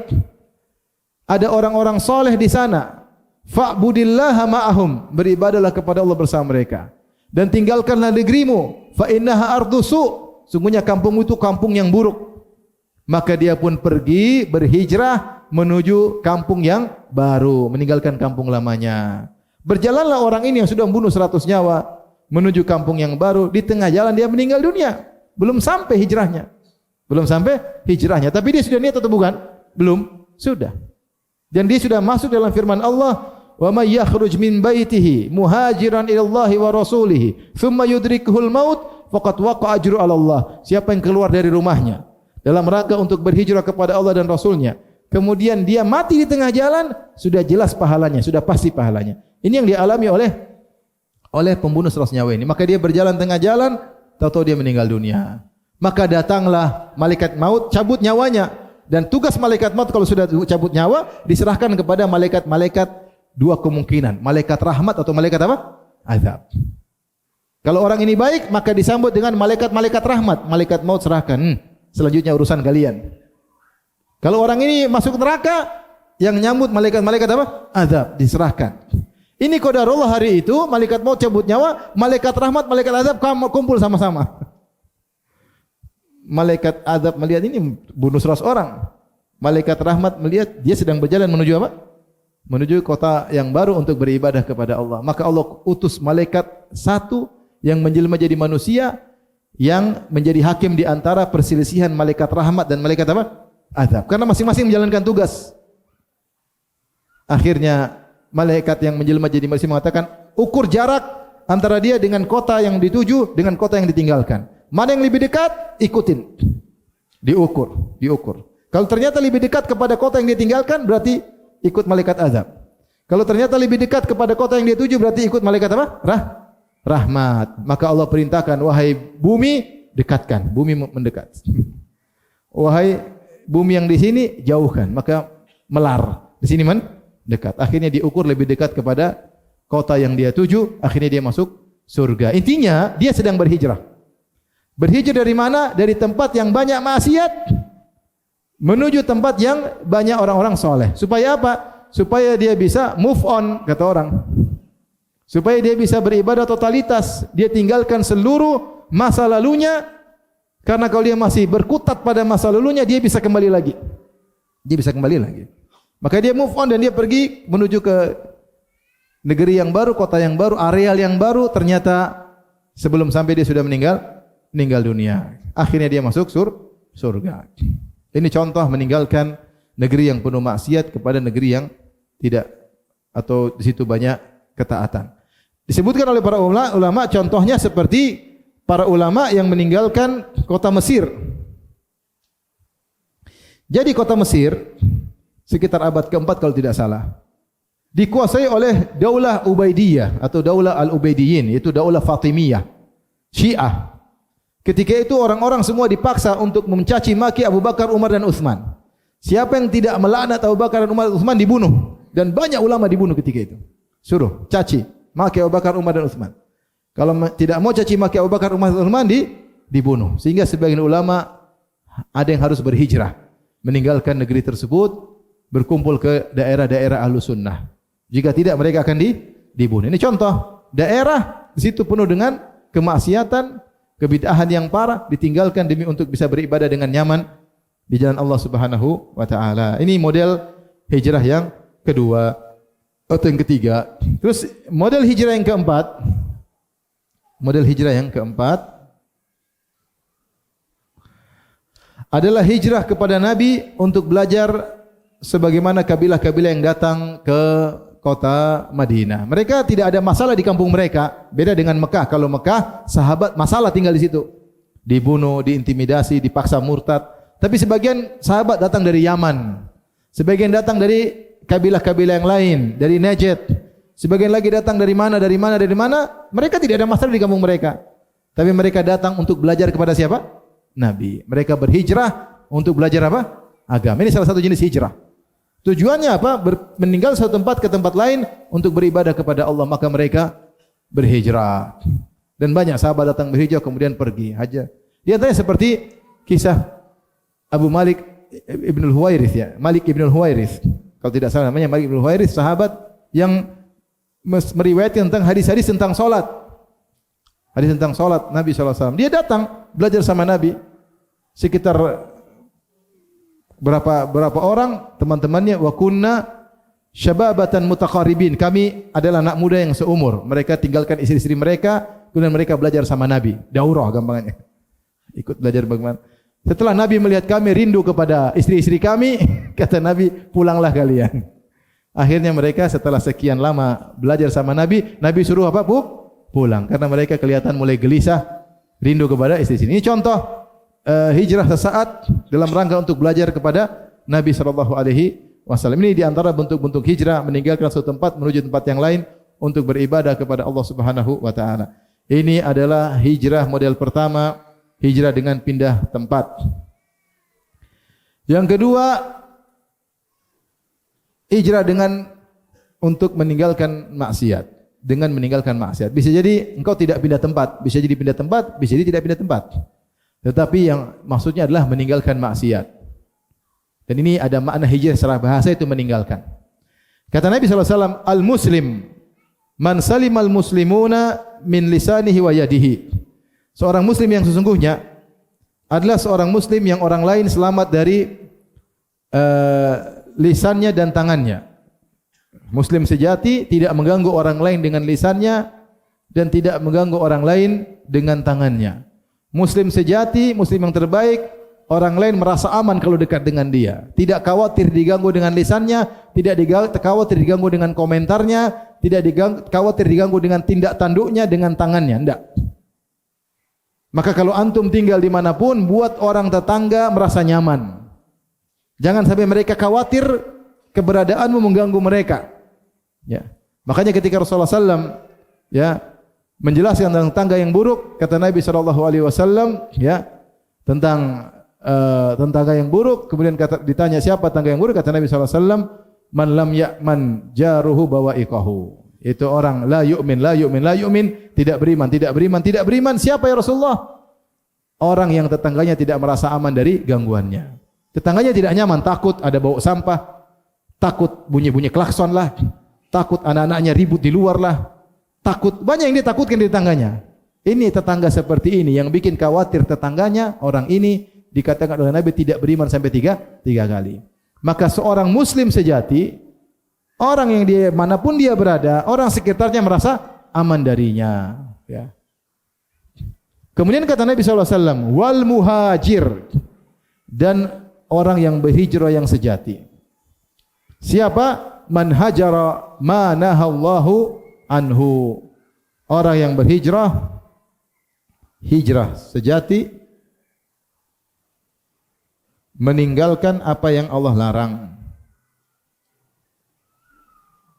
A: Ada orang-orang soleh di sana. Fa'budillaha ma'ahum, beribadalah kepada Allah bersama mereka. Dan tinggalkanlah negerimu, fa innaha ardu su', sungguhnya kampungmu itu kampung yang buruk." Maka dia pun pergi berhijrah menuju kampung yang baru, meninggalkan kampung lamanya. Berjalanlah orang ini yang sudah membunuh 100 nyawa menuju kampung yang baru. Di tengah jalan dia meninggal dunia. Belum sampai hijrahnya. Tapi dia sudah niat atau bukan? Belum. Sudah. Dan dia sudah masuk dalam firman Allah, "Wa may yakhruj min baitihi muhajiran ila Allah wa rasulih, thumma yudrikuhul maut, faqad waqa'a ajru 'ala Allah." Siapa yang keluar dari rumahnya dalam rangka untuk berhijrah kepada Allah dan Rasulnya, kemudian dia mati di tengah jalan, sudah jelas pahalanya, sudah pasti pahalanya. Ini yang dialami oleh pembunuh 100 nyawa ini. Maka dia berjalan tengah jalan, tahu-tahu dia meninggal dunia. Maka datanglah malaikat maut, cabut nyawanya. Dan tugas malaikat maut kalau sudah cabut nyawa, diserahkan kepada malaikat-malaikat dua kemungkinan. Malaikat rahmat atau malaikat apa? Azab. Kalau orang ini baik, maka disambut dengan malaikat-malaikat rahmat. Malaikat maut serahkan. Selanjutnya urusan kalian. Kalau orang ini masuk neraka, yang nyambut malaikat-malaikat apa? Azab. Diserahkan. Ini qadarullah hari itu, malaikat maut cabut nyawa, malaikat rahmat, malaikat azab kumpul sama-sama. Malaikat azab melihat ini bunuh 100 orang. Malaikat rahmat melihat dia sedang berjalan menuju apa? Menuju kota yang baru untuk beribadah kepada Allah. Maka Allah utus malaikat satu yang menjelma jadi manusia, yang menjadi hakim di antara perselisihan malaikat rahmat dan malaikat apa? Azab. Karena masing-masing menjalankan tugas. Akhirnya malaikat yang menjelma jadi manusia mengatakan, ukur jarak antara dia dengan kota yang dituju dengan kota yang ditinggalkan. Mana yang lebih dekat? Ikutin. Diukur. Kalau ternyata lebih dekat kepada kota yang ditinggalkan, berarti ikut malaikat azab. Kalau ternyata lebih dekat kepada kota yang dituju, berarti ikut malaikat apa? Rahmat. Maka Allah perintahkan, wahai bumi, dekatkan. Bumi mendekat. Wahai bumi yang di sini, jauhkan. Maka melar. Di sini dekat. Akhirnya diukur lebih dekat kepada kota yang dia tuju. Akhirnya dia masuk surga. Intinya, dia sedang berhijrah. Berhijrah dari mana? Dari tempat yang banyak maksiat menuju tempat yang banyak orang-orang soleh. Supaya apa? Supaya dia bisa move on, kata orang. Supaya dia bisa beribadah totalitas. Dia tinggalkan seluruh masa lalunya. Karena kalau dia masih berkutat pada masa lalunya, dia bisa kembali lagi. Maka dia move on dan dia pergi menuju ke negeri yang baru, kota yang baru, areal yang baru. Ternyata sebelum sampai dia sudah meninggal dunia. Akhirnya dia masuk surga. Ini contoh meninggalkan negeri yang penuh maksiat kepada negeri yang tidak, atau di situ banyak ketaatan. Disebutkan oleh para ulama contohnya seperti para ulama yang meninggalkan kota Mesir. Jadi kota Mesir sekitar abad keempat kalau tidak salah, dikuasai oleh Daulah Ubaidiyah atau Daulah Al-Ubaidiyin, yaitu Daulah Fatimiyah, Syiah. Ketika itu orang-orang semua dipaksa untuk mencaci maki Abu Bakar, Umar dan Utsman. Siapa yang tidak melaknat Abu Bakar dan Umar dan Utsman dibunuh. Dan banyak ulama dibunuh ketika itu. Suruh caci maki Abu Bakar, Umar dan Utsman. Kalau tidak mau caci maki Abu Bakar, Umar dan Utsman dibunuh. Sehingga sebagian ulama ada yang harus berhijrah, meninggalkan negeri tersebut, berkumpul ke daerah-daerah Ahlussunnah. Jika tidak, mereka akan dibunuh. Ini contoh daerah di situ penuh dengan kemaksiatan, kebid'ahan yang parah, ditinggalkan demi untuk bisa beribadah dengan nyaman di jalan Allah Subhanahu wa taala. Ini model hijrah yang kedua atau yang ketiga. Terus model hijrah yang keempat. Adalah hijrah kepada Nabi untuk belajar sebagaimana kabilah-kabilah yang datang ke kota Madinah. Mereka tidak ada masalah di kampung mereka. Beda dengan Mekah. Kalau Mekah, sahabat masalah tinggal di situ. Dibunuh, diintimidasi, dipaksa murtad. Tapi sebagian sahabat datang dari Yaman. Sebagian datang dari kabilah-kabilah yang lain. Dari Najd. Sebagian lagi datang dari mana. Mereka tidak ada masalah di kampung mereka. Tapi mereka datang untuk belajar kepada siapa? Nabi. Mereka berhijrah untuk belajar apa? Agama. Ini salah satu jenis hijrah. Tujuannya apa? Meninggal satu tempat ke tempat lain untuk beribadah kepada Allah. Maka mereka berhijrah. Dan banyak sahabat datang berhijrah kemudian pergi haji. Di antaranya seperti kisah Abu Malik Ibnul Huwairith, ya. Malik Ibnul Huwairith. Kalau tidak salah namanya Malik Ibnul Huwairith, sahabat yang meriwayatkan tentang hadis-hadis tentang salat. Hadis tentang salat Nabi SAW. Dia datang belajar sama Nabi. Sekitar berapa orang teman-temannya, wa kunna syababatan mutaqarribin. Kami adalah anak muda yang seumur. Mereka tinggalkan istri-istri mereka, kemudian mereka belajar sama Nabi. Daurah gampangannya. Ikut belajar bagaimana. Setelah Nabi melihat kami rindu kepada istri-istri kami, kata Nabi, pulanglah kalian. Akhirnya mereka setelah sekian lama belajar sama Nabi, Nabi suruh apa? Pulang. Karena mereka kelihatan mulai gelisah, rindu kepada istri-istri. Ini contoh hijrah sesaat dalam rangka untuk belajar kepada Nabi SAW. Ini di antara bentuk-bentuk hijrah, meninggalkan suatu tempat menuju tempat yang lain untuk beribadah kepada Allah Subhanahu wa taala. Ini adalah hijrah model pertama, hijrah dengan pindah tempat. Yang kedua, hijrah dengan untuk meninggalkan maksiat. Dengan meninggalkan maksiat. Bisa jadi engkau tidak pindah tempat, bisa jadi pindah tempat, bisa jadi tidak pindah tempat. Tetapi yang maksudnya adalah meninggalkan maksiat. Dan ini ada makna hijrah secara bahasa, itu meninggalkan. Kata Nabi SAW, Al-Muslim, man salimal muslimuna min lisanihi wa yadihi. Seorang muslim yang sesungguhnya adalah seorang muslim yang orang lain selamat dari lisannya dan tangannya. Muslim sejati tidak mengganggu orang lain dengan lisannya dan tidak mengganggu orang lain dengan tangannya. Muslim sejati, muslim yang terbaik, orang lain merasa aman kalau dekat dengan dia. Tidak khawatir diganggu dengan lisannya, tidak khawatir diganggu dengan komentarnya, tidak khawatir diganggu dengan tindak tanduknya, dengan tangannya. Tidak. Maka kalau antum tinggal dimanapun, buat orang tetangga merasa nyaman. Jangan sampai mereka khawatir keberadaanmu mengganggu mereka. Ya. Makanya ketika Rasulullah SAW menjelaskan tentang tangga yang buruk, kata Nabi SAW tentang tangga yang buruk, kemudian ditanya siapa tangga yang buruk, kata Nabi SAW, man lam ya'man jaruhu bawa'iqahu. Itu orang la yu'min, tidak beriman. Siapa ya Rasulullah? Orang yang tetangganya tidak merasa aman dari gangguannya. Tetangganya tidak nyaman, takut ada bau sampah, takut bunyi-bunyi klakson lah, takut anak-anaknya ribut di luar lah, takut banyak yang dia takutkan di tetangganya. Ini tetangga seperti ini yang bikin khawatir tetangganya. Orang ini dikatakan oleh Nabi tidak beriman sampai tiga kali. Maka seorang muslim sejati, orang yang dia manapun dia berada, orang sekitarnya merasa aman darinya. Ya. Kemudian kata Nabi SAW, wal muhajir, dan orang yang berhijrah yang sejati. Siapa? Man hajara ma nahallahu anhu. Orang yang berhijrah, hijrah sejati, meninggalkan apa yang Allah larang.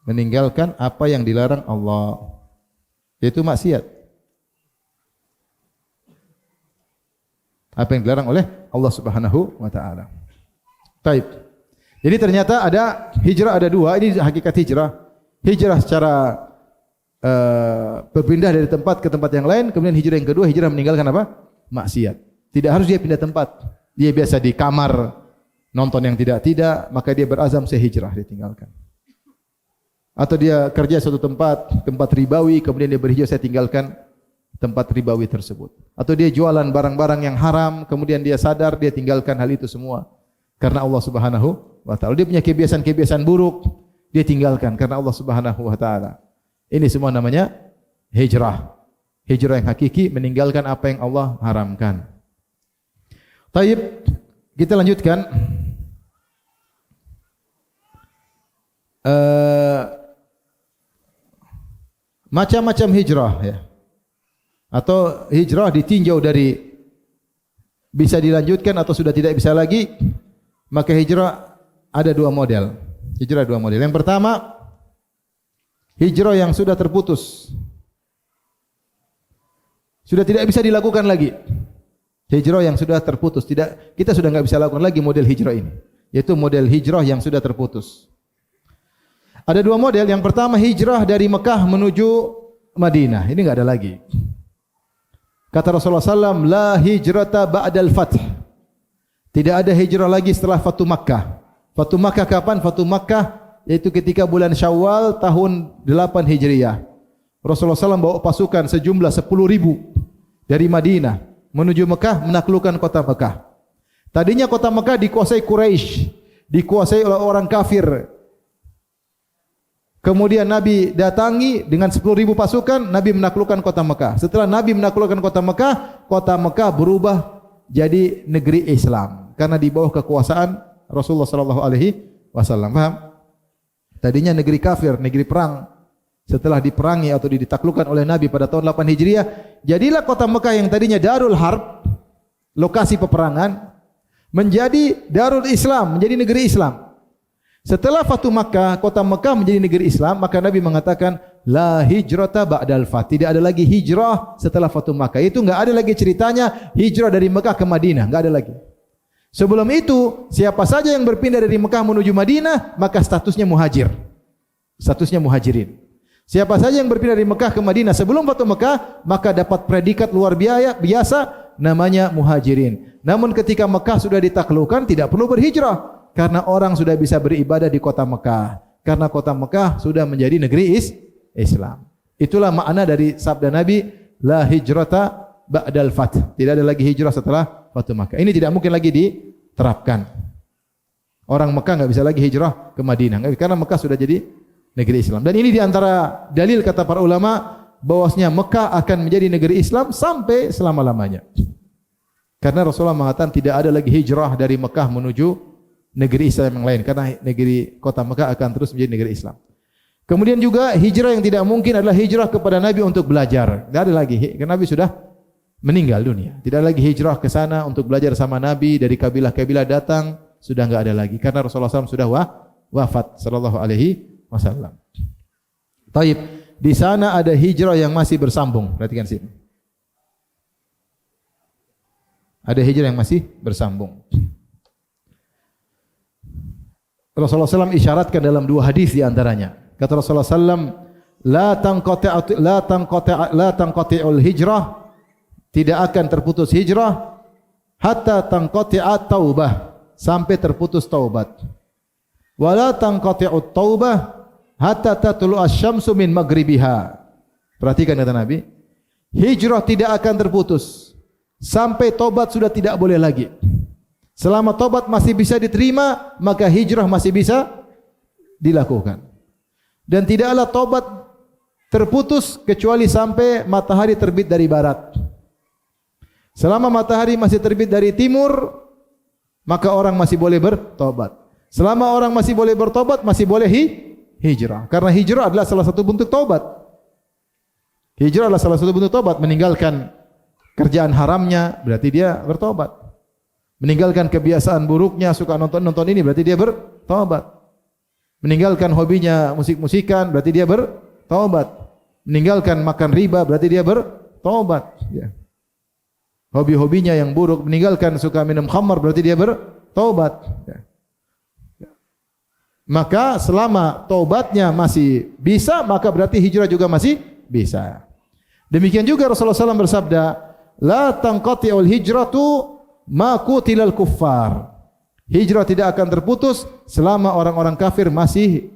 A: Meninggalkan apa yang dilarang Allah, yaitu maksiat. Apa yang dilarang oleh Allah Subhanahu wa taala. Baik. Jadi ternyata ada hijrah, ada dua. Ini hakikat hijrah. Hijrah secara berpindah dari tempat ke tempat yang lain. Kemudian hijrah yang kedua, hijrah meninggalkan apa? Maksiat. Tidak harus dia pindah tempat. Dia biasa di kamar nonton yang tidak, maka dia berazam saya hijrah, dia tinggalkan. Atau dia kerja suatu tempat ribawi, kemudian dia berhijrah, saya tinggalkan tempat ribawi tersebut. Atau dia jualan barang-barang yang haram, kemudian dia sadar, dia tinggalkan hal itu semua karena Allah Subhanahu wa taala. Dia punya kebiasaan-kebiasaan buruk, dia tinggalkan karena Allah Subhanahu wa taala. Ini semua namanya hijrah. Hijrah yang hakiki, meninggalkan apa yang Allah haramkan. Taib, kita lanjutkan. Macam-macam hijrah, ya. Atau hijrah ditinjau dari bisa dilanjutkan atau sudah tidak bisa lagi. Maka hijrah ada dua model. Hijrah dua model. Yang pertama, hijrah yang sudah terputus, sudah tidak bisa dilakukan lagi. Hijrah yang sudah terputus, kita sudah enggak bisa lakukan lagi model hijrah ini, yaitu model hijrah yang sudah terputus. Ada dua model. Yang pertama, hijrah dari Mekah menuju Madinah. Ini enggak ada lagi. Kata Rasulullah SAW, la hijrata ba'dal fath. Tidak ada hijrah lagi setelah Fatu Makkah. Fatu Makkah kapan? Fatu Makkah yaitu ketika bulan Syawal tahun 8 Hijriah. Rasulullah SAW bawa pasukan sejumlah 10.000 dari Madinah menuju Mekah, menaklukkan kota Mekah. Tadinya kota Mekah dikuasai Quraisy, dikuasai oleh orang kafir. Kemudian Nabi datangi dengan 10.000 pasukan, Nabi menaklukkan kota Mekah. Setelah Nabi menaklukkan kota Mekah berubah jadi negeri Islam karena di bawah kekuasaan Rasulullah SAW. Paham? Tadinya negeri kafir, negeri perang. Setelah diperangi atau ditaklukkan oleh Nabi pada tahun 8 Hijriah, jadilah kota Mekah yang tadinya Darul Harb, lokasi peperangan, menjadi Darul Islam, menjadi negeri Islam. Setelah Fatu Makkah, kota Mekah menjadi negeri Islam, maka Nabi mengatakan la hijrata ba'dal fath. Tidak ada lagi hijrah setelah Fatu Makkah. Itu enggak ada lagi ceritanya hijrah dari Mekah ke Madinah, enggak ada lagi. Sebelum itu, siapa saja yang berpindah dari Mekah menuju Madinah, maka statusnya muhajir. Statusnya muhajirin. Siapa saja yang berpindah dari Mekah ke Madinah sebelum Fatu Mekah, maka dapat predikat luar biasa namanya muhajirin. Namun ketika Mekah sudah ditaklukkan, tidak perlu berhijrah. Karena orang sudah bisa beribadah di kota Mekah. Karena kota Mekah sudah menjadi negeri Islam. Itulah makna dari sabda Nabi, la hijrata ba'dal fath. Tidak ada lagi hijrah setelah Fatu Makkah. Ini tidak mungkin lagi diterapkan. Orang Mekah enggak bisa lagi hijrah ke Madinah karena Mekah sudah jadi negeri Islam. Dan ini di antara dalil kata para ulama bahwasanya Mekah akan menjadi negeri Islam sampai selama-lamanya. Karena Rasulullah mengatakan tidak ada lagi hijrah dari Mekah menuju negeri Islam yang lain karena negeri kota Mekah akan terus menjadi negeri Islam. Kemudian juga hijrah yang tidak mungkin adalah hijrah kepada Nabi untuk belajar. Tidak ada lagi karena Nabi sudah meninggal dunia. Tidak lagi hijrah ke sana untuk belajar sama Nabi dari kabilah-kabilah datang. Sudah enggak ada lagi karena Rasulullah SAW sudah wafat sallallahu alaihi wasallam. Taib, di sana ada hijrah yang masih bersambung. Perhatikan sini. Ada hijrah yang masih bersambung. Rasulullah SAW isyaratkan dalam 2 hadis di antaranya. Kata Rasulullah SAW, la tanqati'ul hijrah, tidak akan terputus hijrah hatta tanqati'at taubah, sampai terputus taubat. Wala tanqati'ut taubah hatta tatlu'a asy-syamsu min maghribiha. Perhatikan kata Nabi, hijrah tidak akan terputus sampai taubat sudah tidak boleh lagi. Selama taubat masih bisa diterima, maka hijrah masih bisa dilakukan. Dan tidaklah taubat terputus kecuali sampai matahari terbit dari barat. Selama matahari masih terbit dari timur, maka orang masih boleh bertobat. Selama orang masih boleh bertobat, masih boleh hijrah. Karena hijrah adalah salah satu bentuk taubat. Hijrah adalah salah satu bentuk taubat. Meninggalkan kerjaan haramnya, berarti dia bertobat. Meninggalkan kebiasaan buruknya, suka nonton ini, berarti dia bertobat. Meninggalkan hobinya musik-musikan, berarti dia bertobat. Meninggalkan makan riba, berarti dia bertobat. Ya. Hobi-hobinya yang buruk, meninggalkan suka minum khamar, berarti dia bertobat. Ya. Maka selama taubatnya masih bisa, maka berarti hijrah juga masih bisa. Demikian juga Rasulullah SAW bersabda, la tanqati'ul hijratu ma qutilal kuffar. Hijrah tidak akan terputus selama orang-orang kafir masih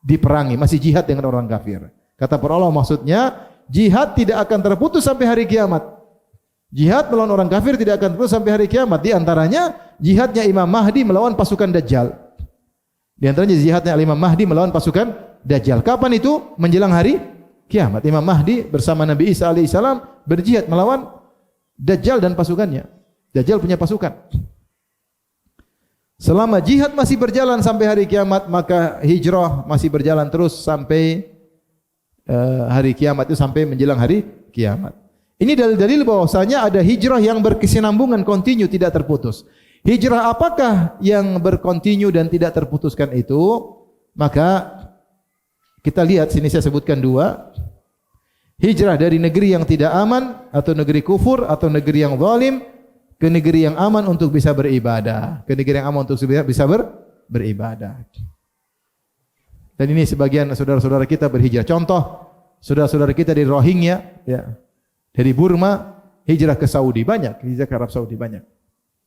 A: diperangi, masih jihad dengan orang kafir. Kata para ulama maksudnya, jihad tidak akan terputus sampai hari kiamat. Jihad melawan orang kafir tidak akan terputus sampai hari kiamat. Di antaranya jihadnya Imam Mahdi melawan pasukan Dajjal. Di antaranya jihadnya Imam Mahdi melawan pasukan Dajjal. Kapan itu? Menjelang hari kiamat. Imam Mahdi bersama Nabi Isa alaihissalam berjihad melawan Dajjal dan pasukannya. Dajjal punya pasukan. Selama jihad masih berjalan sampai hari kiamat, maka hijrah masih berjalan terus sampai hari kiamat itu, sampai menjelang hari kiamat. Ini dalil-dalil bahwasanya ada hijrah yang berkesinambungan, kontinu, tidak terputus. Hijrah apakah yang berkontinu dan tidak terputuskan itu? Maka kita lihat sini saya sebutkan 2. Hijrah dari negeri yang tidak aman atau negeri kufur atau negeri yang zalim ke negeri yang aman untuk bisa beribadah, ke negeri yang aman untuk bisa beribadah. Dan ini sebagian saudara-saudara kita berhijrah. Contoh, saudara-saudara kita dari Rohingya, ya, dari Burma hijrah ke Saudi, banyak hijrah ke Arab Saudi banyak.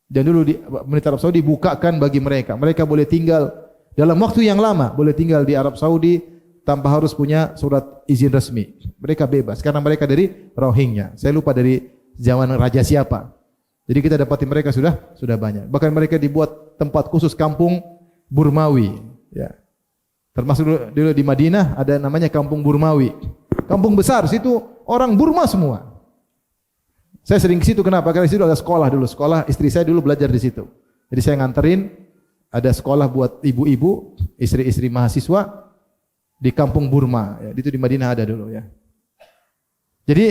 A: Dan dulu pemerintah Arab Saudi bukakan bagi mereka, mereka boleh tinggal dalam waktu yang lama, boleh tinggal di Arab Saudi tanpa harus punya surat izin resmi. Mereka bebas karena mereka dari Rohingya. Saya lupa dari zaman raja siapa. Jadi kita dapati mereka sudah banyak. Bahkan mereka dibuat tempat khusus kampung Burmawi. Ya. Termasuk dulu di Madinah ada namanya kampung Burmawi. Kampung besar, situ orang Burma semua. Saya sering ke situ, kenapa? Karena di situ ada sekolah dulu. Sekolah istri saya dulu belajar di situ. Jadi saya nganterin, ada sekolah buat ibu-ibu, istri-istri mahasiswa di kampung Burma. Ya, itu di Madinah ada dulu ya. Jadi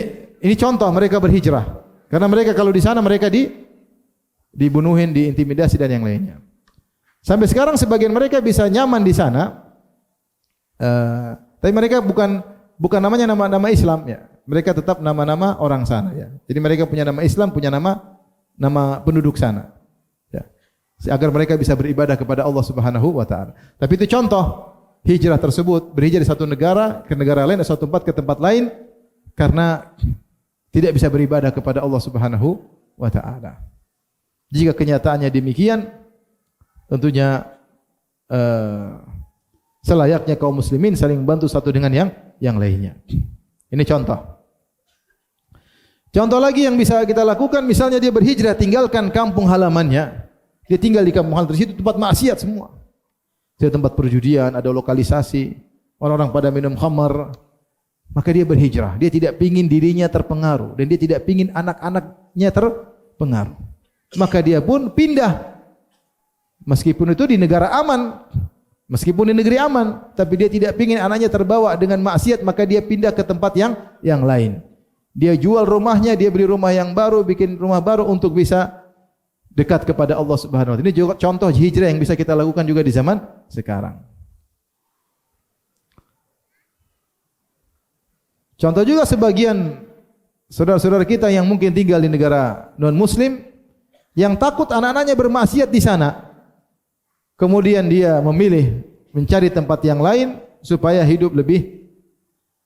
A: ini contoh mereka berhijrah. Karena mereka kalau di sana mereka dibunuhin, diintimidasi dan yang lainnya. Sampai sekarang sebagian mereka bisa nyaman di sana, tapi mereka bukan namanya nama Islam ya. Mereka tetap nama-nama orang sana ya. Jadi mereka punya nama Islam, punya nama penduduk sana. Ya. Agar mereka bisa beribadah kepada Allah Subhanahu wa taala. Tapi itu contoh hijrah tersebut, berhijrah dari satu negara ke negara lain, dari satu tempat ke tempat lain karena tidak bisa beribadah kepada Allah Subhanahu wa taala. Jika kenyataannya demikian, tentunya selayaknya kaum muslimin saling bantu satu dengan yang lainnya. Ini contoh. Contoh lagi yang bisa kita lakukan, misalnya dia berhijrah tinggalkan kampung halamannya, Dia tinggal di kampung halaman, di situ tempat maksiat semua. Ada tempat perjudian, ada lokalisasi, orang-orang pada minum khamar. Maka dia berhijrah. Dia tidak ingin dirinya terpengaruh dan dia tidak ingin anak-anaknya terpengaruh. Maka dia pun pindah. Meskipun itu di negara aman, meskipun di negeri aman, tapi dia tidak ingin anaknya terbawa dengan maksiat, maka dia pindah ke tempat yang lain. Dia jual rumahnya, dia beli rumah yang baru, bikin rumah baru untuk bisa dekat kepada Allah Subhanahu wa taala. Ini juga contoh hijrah yang bisa kita lakukan juga di zaman sekarang. Contoh juga sebagian saudara-saudara kita yang mungkin tinggal di negara non-muslim yang takut anak-anaknya bermaksiat di sana. Kemudian dia memilih mencari tempat yang lain supaya hidup lebih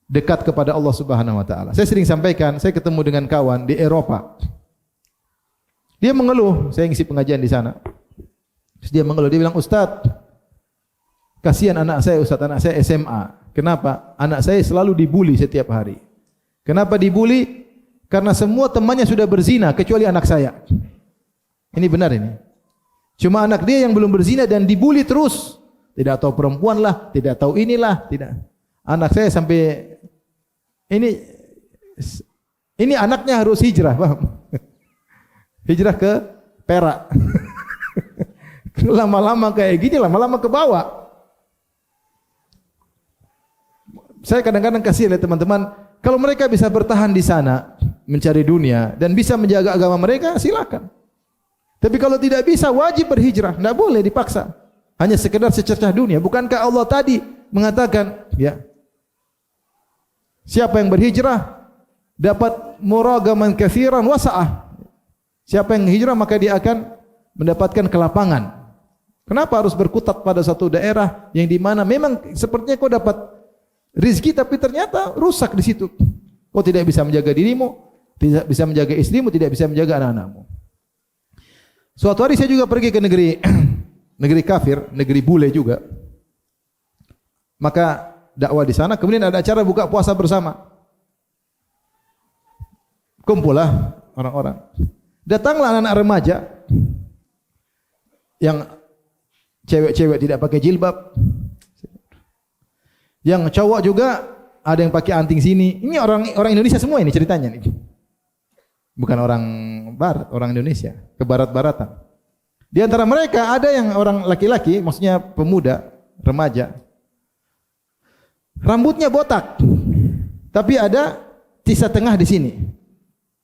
A: dekat kepada Allah Subhanahu wa taala. Saya sering sampaikan, saya ketemu dengan kawan di Eropa. Dia mengeluh, saya ngisi pengajian di sana. Terus dia mengeluh, dia bilang, "Ustaz, kasihan anak saya, Ustaz, anak saya SMA. Kenapa? Anak saya selalu dibuli setiap hari. Kenapa dibuli? Karena semua temannya sudah berzina kecuali anak saya." Ini benar ini. Cuma anak dia yang belum berzina dan dibuli terus. Tidak tahu perempuan lah, tidak tahu inilah, tidak. Anak saya sampai ini anaknya harus hijrah, paham? Hijrah ke Perak. Lama-lama kayak gini, lama-lama ke bawah. Saya kadang-kadang kasih lihat teman-teman, kalau mereka bisa bertahan di sana, mencari dunia dan bisa menjaga agama mereka, silakan. Tapi kalau tidak bisa, wajib berhijrah, tidak boleh dipaksa. Hanya sekedar secercah dunia. Bukankah Allah tadi mengatakan, ya, siapa yang berhijrah dapat muragaman katsiran wasa'ah. Siapa yang hijrah maka dia akan mendapatkan kelapangan. Kenapa harus berkutat pada satu daerah yang di mana memang sepertinya kau dapat rizki tapi ternyata rusak di situ. Kau tidak bisa menjaga dirimu, tidak bisa menjaga istrimu, tidak bisa menjaga anak-anakmu. Suatu hari saya juga pergi ke negeri kafir, negeri bule juga. Maka dakwah di sana, kemudian ada acara buka puasa bersama. Kumpullah orang-orang. Datanglah anak-anak remaja yang cewek-cewek tidak pakai jilbab. Yang cowok juga ada yang pakai anting sini. Ini orang Indonesia semua ini ceritanya nih. Bukan orang barat, orang Indonesia, ke barat-baratan. Di antara mereka ada yang orang laki-laki, maksudnya pemuda, remaja. Rambutnya botak. Tapi ada sisa tengah di sini.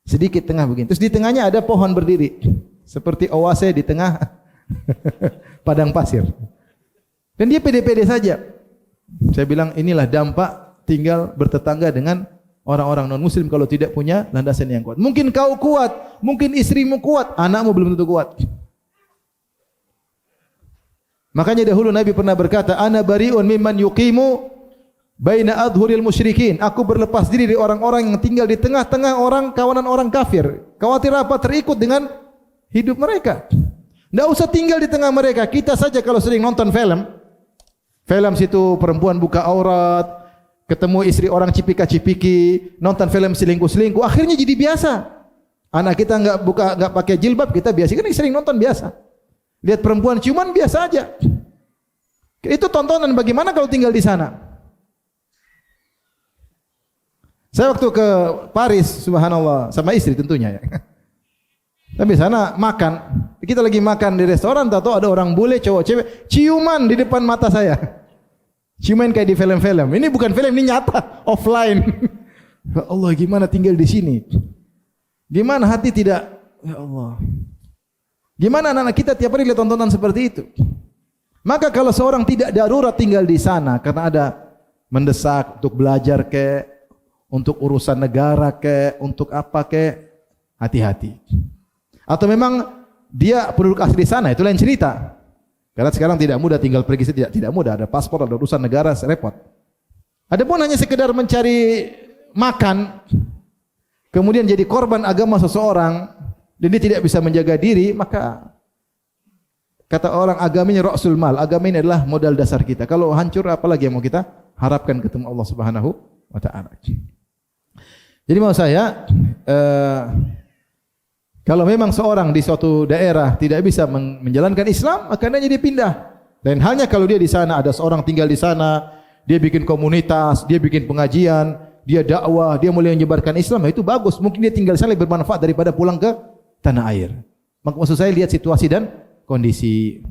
A: Sedikit tengah begini. Terus di tengahnya ada pohon berdiri. Seperti oase di tengah padang pasir. Dan dia pede-pede saja. Saya bilang inilah dampak tinggal bertetangga dengan orang-orang non-muslim kalau tidak punya landasan yang kuat. Mungkin kau kuat, mungkin istrimu kuat, anakmu belum tentu kuat. Makanya dahulu Nabi pernah berkata, "Ana bari'un mimman yuqimu baina adhuril musyrikin." Aku berlepas diri dari orang-orang yang tinggal di tengah-tengah orang kawanan orang kafir. Khawatir apa? Terikut dengan hidup mereka. Tidak usah tinggal di tengah mereka. Kita saja kalau sering nonton film situ perempuan buka aurat, ketemu istri orang cipika-cipiki, nonton film selingkuh-selingkuh, akhirnya jadi biasa. Anak kita enggak pakai jilbab, kita biasa kan sering nonton biasa. Lihat perempuan ciuman biasa aja. Itu tontonan. Bagaimana kalau tinggal di sana? Saya waktu ke Paris, subhanallah, sama istri tentunya ya. Tapi sana makan, kita lagi makan di restoran, tahu ada orang bule, cowok, cewek, ciuman di depan mata saya. Ciuman kayak di film-film. Ini bukan film, ini nyata, offline. Ya Allah, gimana tinggal di sini? Gimana hati tidak? Ya Allah. Gimana anak-anak kita tiap hari lihat tontonan seperti itu? Maka kalau seorang tidak darurat tinggal di sana karena ada mendesak untuk belajar untuk urusan negara untuk apa hati-hati. Atau memang dia penduduk asli sana, itu lain cerita. Karena sekarang tidak mudah tinggal pergi, tidak mudah, ada paspor, ada urusan negara, repot. Adapun hanya sekedar mencari makan, kemudian jadi korban agama seseorang, dan dia tidak bisa menjaga diri, maka kata orang agamanya ra'sul mal, agama ini adalah modal dasar kita. Kalau hancur apalagi yang mau kita harapkan ketemu Allah Subhanahu wa taala. Jadi mau saya Kalau memang seorang di suatu daerah tidak bisa menjalankan Islam, akhirnya dia pindah. Lain halnya kalau dia di sana ada seorang tinggal di sana, dia bikin komunitas, dia bikin pengajian, dia dakwah, dia mulai menyebarkan Islam, itu bagus. Mungkin dia tinggal di sana lebih bermanfaat daripada pulang ke tanah air. Maksud saya lihat situasi dan kondisi.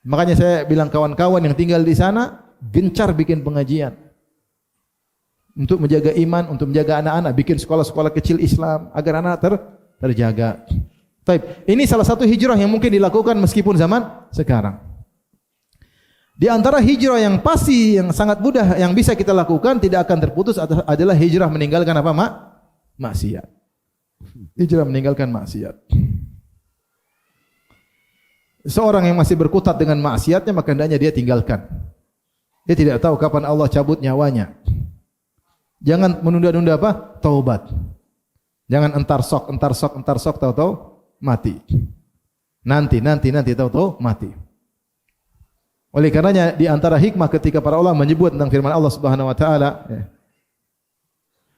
A: Makanya saya bilang kawan-kawan yang tinggal di sana gencar bikin pengajian. Untuk menjaga iman, untuk menjaga anak-anak, bikin sekolah-sekolah kecil Islam agar anak terjaga. Baik, ini salah satu hijrah yang mungkin dilakukan meskipun zaman sekarang. Di antara hijrah yang pasti, yang sangat mudah, yang bisa kita lakukan tidak akan terputus adalah hijrah meninggalkan apa? Maksiat. Hijrah meninggalkan maksiat. Seorang yang masih berkutat dengan maksiatnya maka hendaknya dia tinggalkan. Dia tidak tahu kapan Allah cabut nyawanya. Jangan menunda-nunda apa? Taubat. Jangan entar sok, tahu-tahu mati. Nanti, tahu-tahu mati. Oleh karenanya di antara hikmah ketika para ulama menyebut tentang firman Allah Subhanahu wa taala,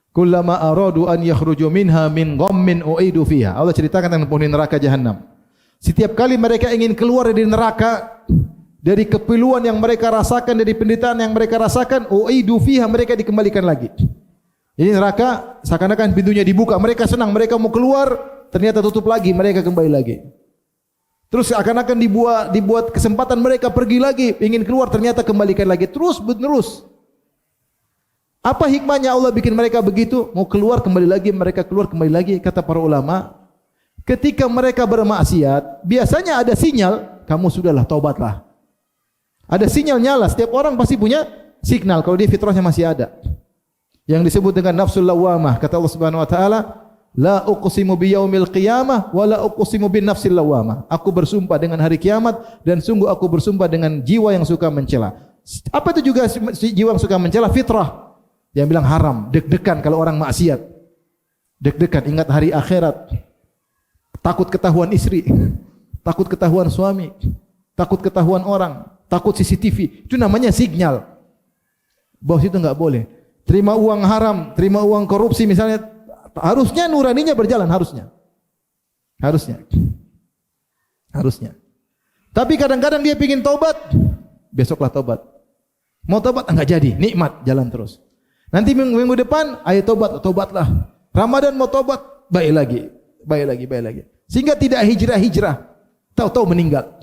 A: kullama aradu an yakhruju minha min ghammin u'idu fiha. Allah ceritakan tentang penghuni neraka jahanam. Setiap kali mereka ingin keluar dari neraka, dari kepiluan yang mereka rasakan, dari penderitaan yang mereka rasakan, u'idu fiha, mereka dikembalikan lagi. Jadi neraka seakan-akan pintunya dibuka, mereka senang, mereka mau keluar, ternyata tutup lagi, mereka kembali lagi. Terus seakan-akan dibuat kesempatan mereka pergi lagi, ingin keluar, ternyata kembalikan lagi, terus menerus. Apa hikmahnya Allah bikin mereka begitu? Mau keluar kembali lagi, mereka keluar kembali lagi. Kata para ulama, ketika mereka bermaksiat, biasanya ada sinyal, kamu sudahlah, taubatlah. Ada sinyal nyala, setiap orang pasti punya signal kalau dia fitrahnya masih ada. Yang disebut dengan nafsul lawamah. Kata Allah Subhanahu wa taala, la uqsimu biyaumil qiyamah wa la uqsimu bin nafsil lawamah. Aku bersumpah dengan hari kiamat dan sungguh aku bersumpah dengan jiwa yang suka mencela. Apa itu juga jiwa yang suka mencela? Fitrah. Yang bilang haram, deg-degan kalau orang maksiat. Deg-degan ingat hari akhirat. Takut ketahuan istri, takut ketahuan suami, takut ketahuan orang, takut CCTV. Itu namanya signal. Bahwa itu enggak boleh. Terima uang haram, terima uang korupsi misalnya, harusnya nuraninya berjalan, harusnya. Tapi kadang-kadang dia pingin taubat, besoklah taubat. Mau taubat enggak jadi, nikmat jalan terus. Nanti minggu depan, ayo taubatlah. Ramadan mau taubat, baik lagi. Sehingga tidak hijrah. Tahu-tahu meninggal.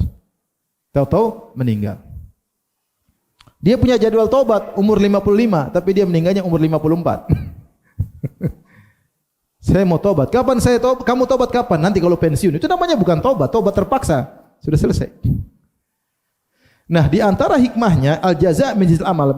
A: Dia punya jadwal taubat umur 55, tapi dia meninggalnya umur 54. Saya mau taubat. Kapan saya taubat? Kamu taubat kapan? Nanti kalau pensiun. Itu namanya bukan taubat terpaksa. Sudah selesai. Nah, di antara hikmahnya al-jaza' min jinsil amal,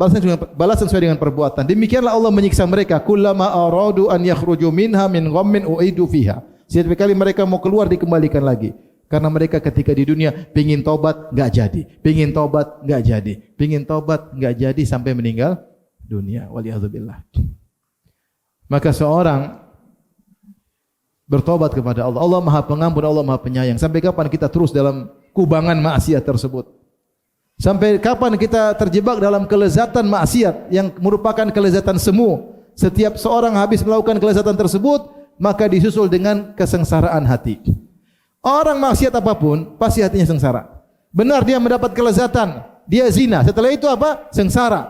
A: balasan sesuai dengan perbuatan. Demikianlah Allah menyiksa mereka, kullama aradu an yakhruju minha min ghammin u'idu fiha. Setiap kali mereka mau keluar dikembalikan lagi. Karena mereka ketika di dunia pingin tobat enggak jadi, sampai meninggal dunia. Waliyadzubillah. Maka seorang bertobat kepada Allah. Allah Maha Pengampun, Allah Maha Penyayang. Sampai kapan kita terus dalam kubangan maksiat tersebut? Sampai kapan kita terjebak dalam kelezatan maksiat yang merupakan kelezatan semu? Setiap seorang habis melakukan kelezatan tersebut, maka disusul dengan kesengsaraan hati. Orang maksiat apapun pasti hatinya sengsara. Benar dia mendapat kelezatan, dia zina. Setelah itu apa? Sengsara.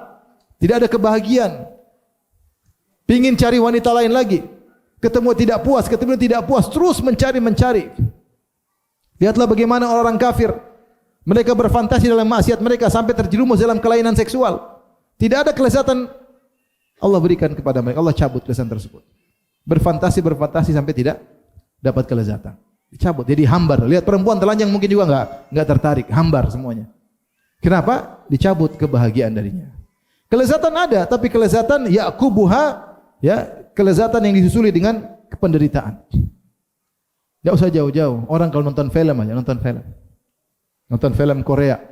A: Tidak ada kebahagiaan. Pingin cari wanita lain lagi. Ketemu tidak puas, terus mencari. Lihatlah bagaimana orang kafir. Mereka berfantasi dalam maksiat mereka sampai terjerumus dalam kelainan seksual. Tidak ada kelezatan Allah berikan kepada mereka. Allah cabut kelezatan tersebut. Berfantasi sampai tidak dapat kelezatan. Dicabut, jadi hambar. Lihat perempuan telanjang mungkin juga enggak tertarik, hambar semuanya. Kenapa? Dicabut kebahagiaan darinya. Kelezatan ada, tapi kelezatan yaqubuha, kelezatan yang disusuli dengan penderitaan. Enggak usah jauh-jauh. Orang kalau nonton film aja, nonton film Korea.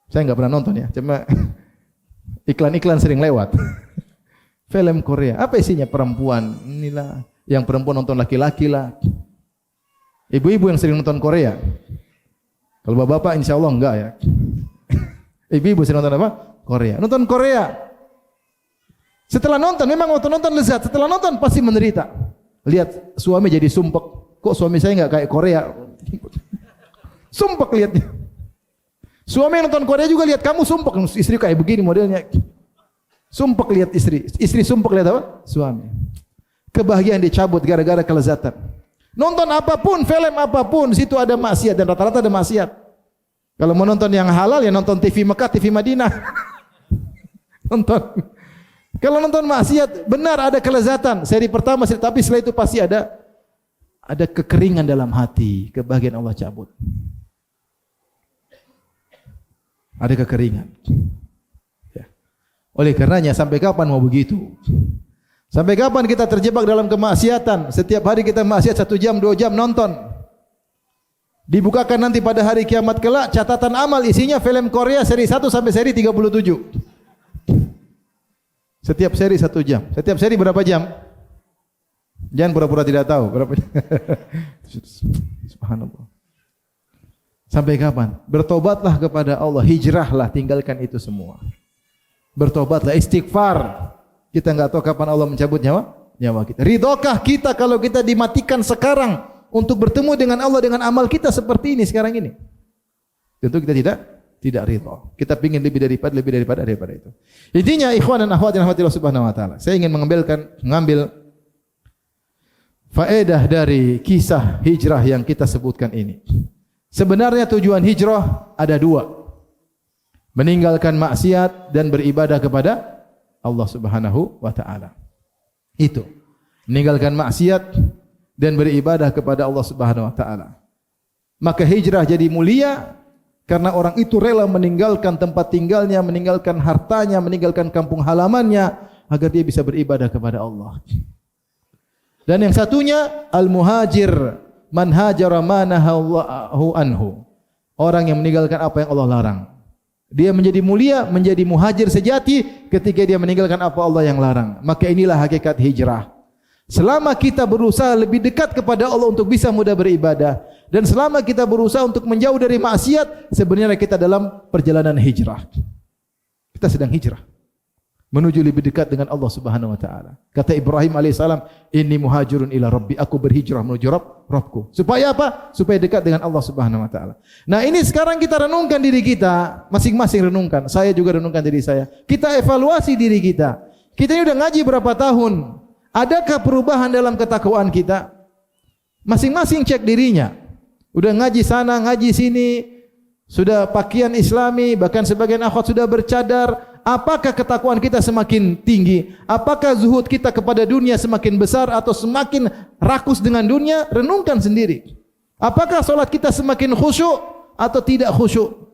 A: Saya enggak pernah nonton ya, cuma iklan-iklan sering lewat. Film Korea, apa isinya? Perempuan. Inilah yang perempuan nonton laki-laki lah. Ibu-ibu yang sering nonton Korea. Kalau bapak-bapak insya Allah enggak ya. Ibu-ibu sering nonton apa? Korea. Nonton Korea. Setelah nonton, memang waktu nonton lezat. Setelah nonton pasti menderita. lihat suami jadi sumpek. Kok suami saya enggak kayak Korea? Sumpek lihatnya. Suami yang nonton Korea juga lihat kamu sumpek, istri kayak begini modelnya. Sumpek lihat istri. Istri sumpek lihat apa? Suami. Kebahagiaan dicabut gara-gara kelezatan. Nonton apapun, film apapun, situ ada maksiat dan rata-rata ada maksiat. Kalau mau nonton yang halal ya nonton TV Mekah, TV Madinah. Nonton. Kalau nonton maksiat, benar ada kelezatan. Seri pertama, tapi setelah itu pasti ada kekeringan dalam hati, kebahagiaan Allah cabut. Ada kekeringan. Ya. Oleh karenanya sampai kapan mau begitu? Sampai kapan kita terjebak dalam kemaksiatan? Setiap hari kita maksiat 1 jam, 2 jam nonton. Dibukakan nanti pada hari kiamat kelak catatan amal isinya film Korea seri 1 sampai seri 37. Setiap seri 1 jam. Setiap seri berapa jam? Jangan pura-pura tidak tahu berapa jam. Subhanallah. Sampai kapan? Bertobatlah kepada Allah, hijrahlah, tinggalkan itu semua. Bertobatlah, istighfar. Kita enggak tahu kapan Allah mencabut nyawa kita. Ridhokah kita kalau kita dimatikan sekarang untuk bertemu dengan Allah dengan amal kita seperti ini sekarang ini? Tentu kita tidak ridho. Kita ingin lebih daripada itu. Intinya ikhwan dan akhwat yang rahmatillah subhanahu wa taala, saya ingin mengambil faedah dari kisah hijrah yang kita sebutkan ini. Sebenarnya tujuan hijrah ada 2. Meninggalkan maksiat dan beribadah kepada Allah Subhanahu wa taala. Itu. Meninggalkan maksiat dan beribadah kepada Allah Subhanahu wa taala. Maka hijrah jadi mulia karena orang itu rela meninggalkan tempat tinggalnya, meninggalkan hartanya, meninggalkan kampung halamannya agar dia bisa beribadah kepada Allah. Dan yang satunya al-muhajir, man hajara ma nahallahu anhu. Orang yang meninggalkan apa yang Allah larang. Dia menjadi mulia, menjadi muhajir sejati ketika dia meninggalkan apa Allah yang larang. Maka inilah hakikat hijrah. Selama kita berusaha lebih dekat kepada Allah untuk bisa mudah beribadah, dan selama kita berusaha untuk menjauh dari maksiat, sebenarnya kita dalam perjalanan hijrah. Kita sedang hijrah menuju lebih dekat dengan Allah Subhanahu wa taala. Kata Ibrahim alaihissalam, "Inni muhajirun ila rabbi," aku berhijrah menuju Rabbku. Supaya apa? Supaya dekat dengan Allah Subhanahu wa taala. Nah, ini sekarang kita renungkan diri kita, masing-masing renungkan. Saya juga renungkan diri saya. Kita evaluasi diri kita. Kita ini udah ngaji berapa tahun? Adakah perubahan dalam ketakwaan kita? Masing-masing cek dirinya. Udah ngaji sana, ngaji sini, sudah pakaian Islami, bahkan sebagian akhwat sudah bercadar. Apakah ketakwaan kita semakin tinggi? Apakah zuhud kita kepada dunia semakin besar atau semakin rakus dengan dunia? Renungkan sendiri. Apakah solat kita semakin khusyuk atau tidak khusyuk?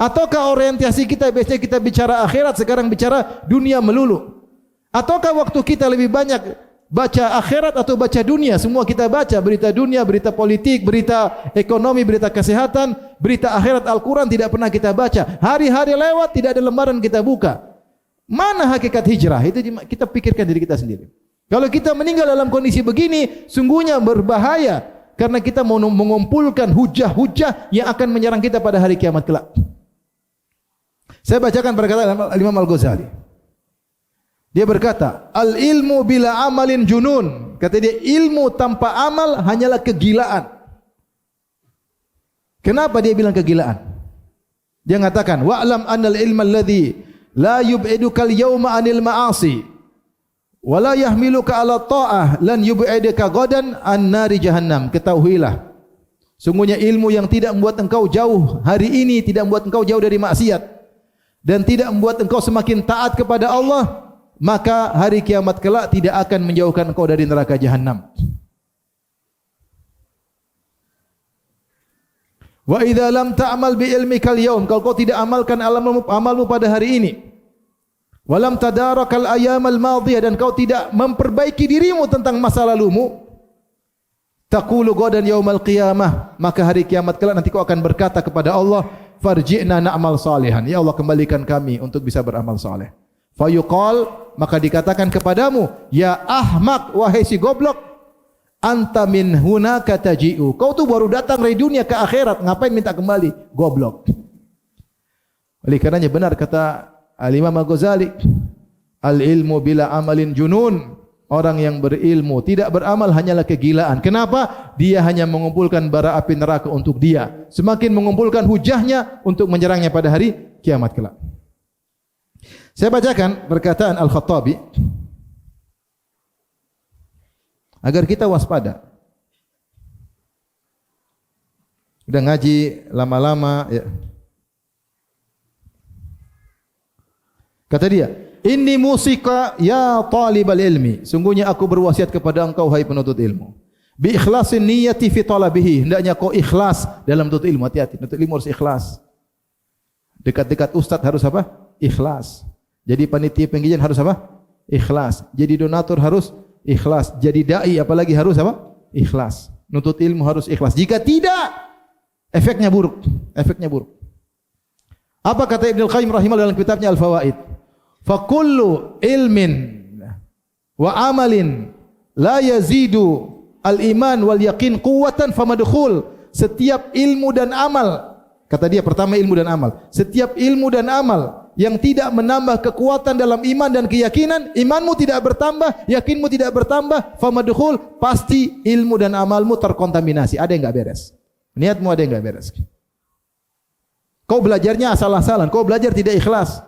A: Ataukah orientasi kita biasanya kita bicara akhirat, sekarang bicara dunia melulu? Ataukah waktu kita lebih banyak baca akhirat atau baca dunia? Semua kita baca, berita dunia, berita politik, berita ekonomi, berita kesehatan, berita akhirat. Al-Quran tidak pernah kita baca. Hari-hari lewat, tidak ada lembaran kita buka. Mana hakikat hijrah? Itu kita pikirkan diri kita sendiri. Kalau kita meninggal dalam kondisi begini, sungguhnya berbahaya. Karena kita mau mengumpulkan hujah-hujah yang akan menyerang kita pada hari kiamat kelak. Saya bacakan perkataan Imam Al-Ghazali. Dia berkata, al-ilmu bila amalin junun. Kata dia, ilmu tanpa amal hanyalah kegilaan. Kenapa dia bilang kegilaan? Dia mengatakan, wa'lam annal ilma alladhi la yub'iduka al-yawma anil ma'asi wa la yahmiluka ala ta'ah lan yub'idaka ghadan an nari jahannam. Ketahuilah, sungguhnya ilmu yang tidak membuat engkau jauh hari ini, tidak membuat engkau jauh dari maksiat, dan tidak membuat engkau semakin taat kepada Allah, maka hari kiamat kelak tidak akan menjauhkan engkau dari neraka jahanam. Wa idza lam ta'mal bi ilmikal yaum, kalau kau tidak amalkan amalmu pada hari ini, wa lam tadarakal ayamal madhiyah, dan kau tidak memperbaiki dirimu tentang masa lalumu, taqulu ghadan yaumal qiyamah, maka hari kiamat kelak nanti kau akan berkata kepada Allah, farji'na na'mal salihan, ya Allah kembalikan kami untuk bisa beramal saleh. Fayuqal, maka dikatakan kepadamu, ya ahmak, wahai si goblok, anta min hunaka taji'u, kau tu baru datang dari dunia ke akhirat, ngapain minta kembali? Goblok. Oleh karenanya benar kata Al-Imam Al-Ghazali, al-ilmu bila amalin junun, orang yang berilmu tidak beramal hanyalah kegilaan. Kenapa? Dia hanya mengumpulkan bara api neraka untuk dia. Semakin mengumpulkan hujahnya untuk menyerangnya pada hari kiamat kelak. Saya bacakan perkataan Al-Khattabi agar kita waspada. Udah ngaji lama-lama ya. Kata dia, "Inni musika ya talibal ilmi." Sungguhnya aku berwasiat kepada engkau hai penuntut ilmu. Bi ikhlasin niyyati fi talabihi. Hendaknya kau ikhlas dalam menuntut ilmu. Hati-hati, menuntut ilmu harus ikhlas. Dekat-dekat ustaz harus apa? Ikhlas. Jadi panitia pengajian harus apa? Ikhlas. Jadi donatur harus ikhlas. Jadi dai apalagi harus apa? Ikhlas. Menuntut ilmu harus ikhlas. Jika tidak, efeknya buruk. Efeknya buruk. Apa kata Ibnu Qayyim rahimahullah dalam kitabnya Al-Fawaid? Fa kullu ilmin wa amalin la yazidu al-iman wal yaqin quwwatan famadkhul. Setiap ilmu dan amal, kata dia pertama ilmu dan amal. Setiap ilmu dan amal yang tidak menambah kekuatan dalam iman dan keyakinan, imanmu tidak bertambah, yakinmu tidak bertambah, famadkhul, pasti ilmu dan amalmu terkontaminasi. Ada yang enggak beres. Niatmu ada yang enggak beres. Kau belajarnya asal-asalan, kau belajar tidak ikhlas.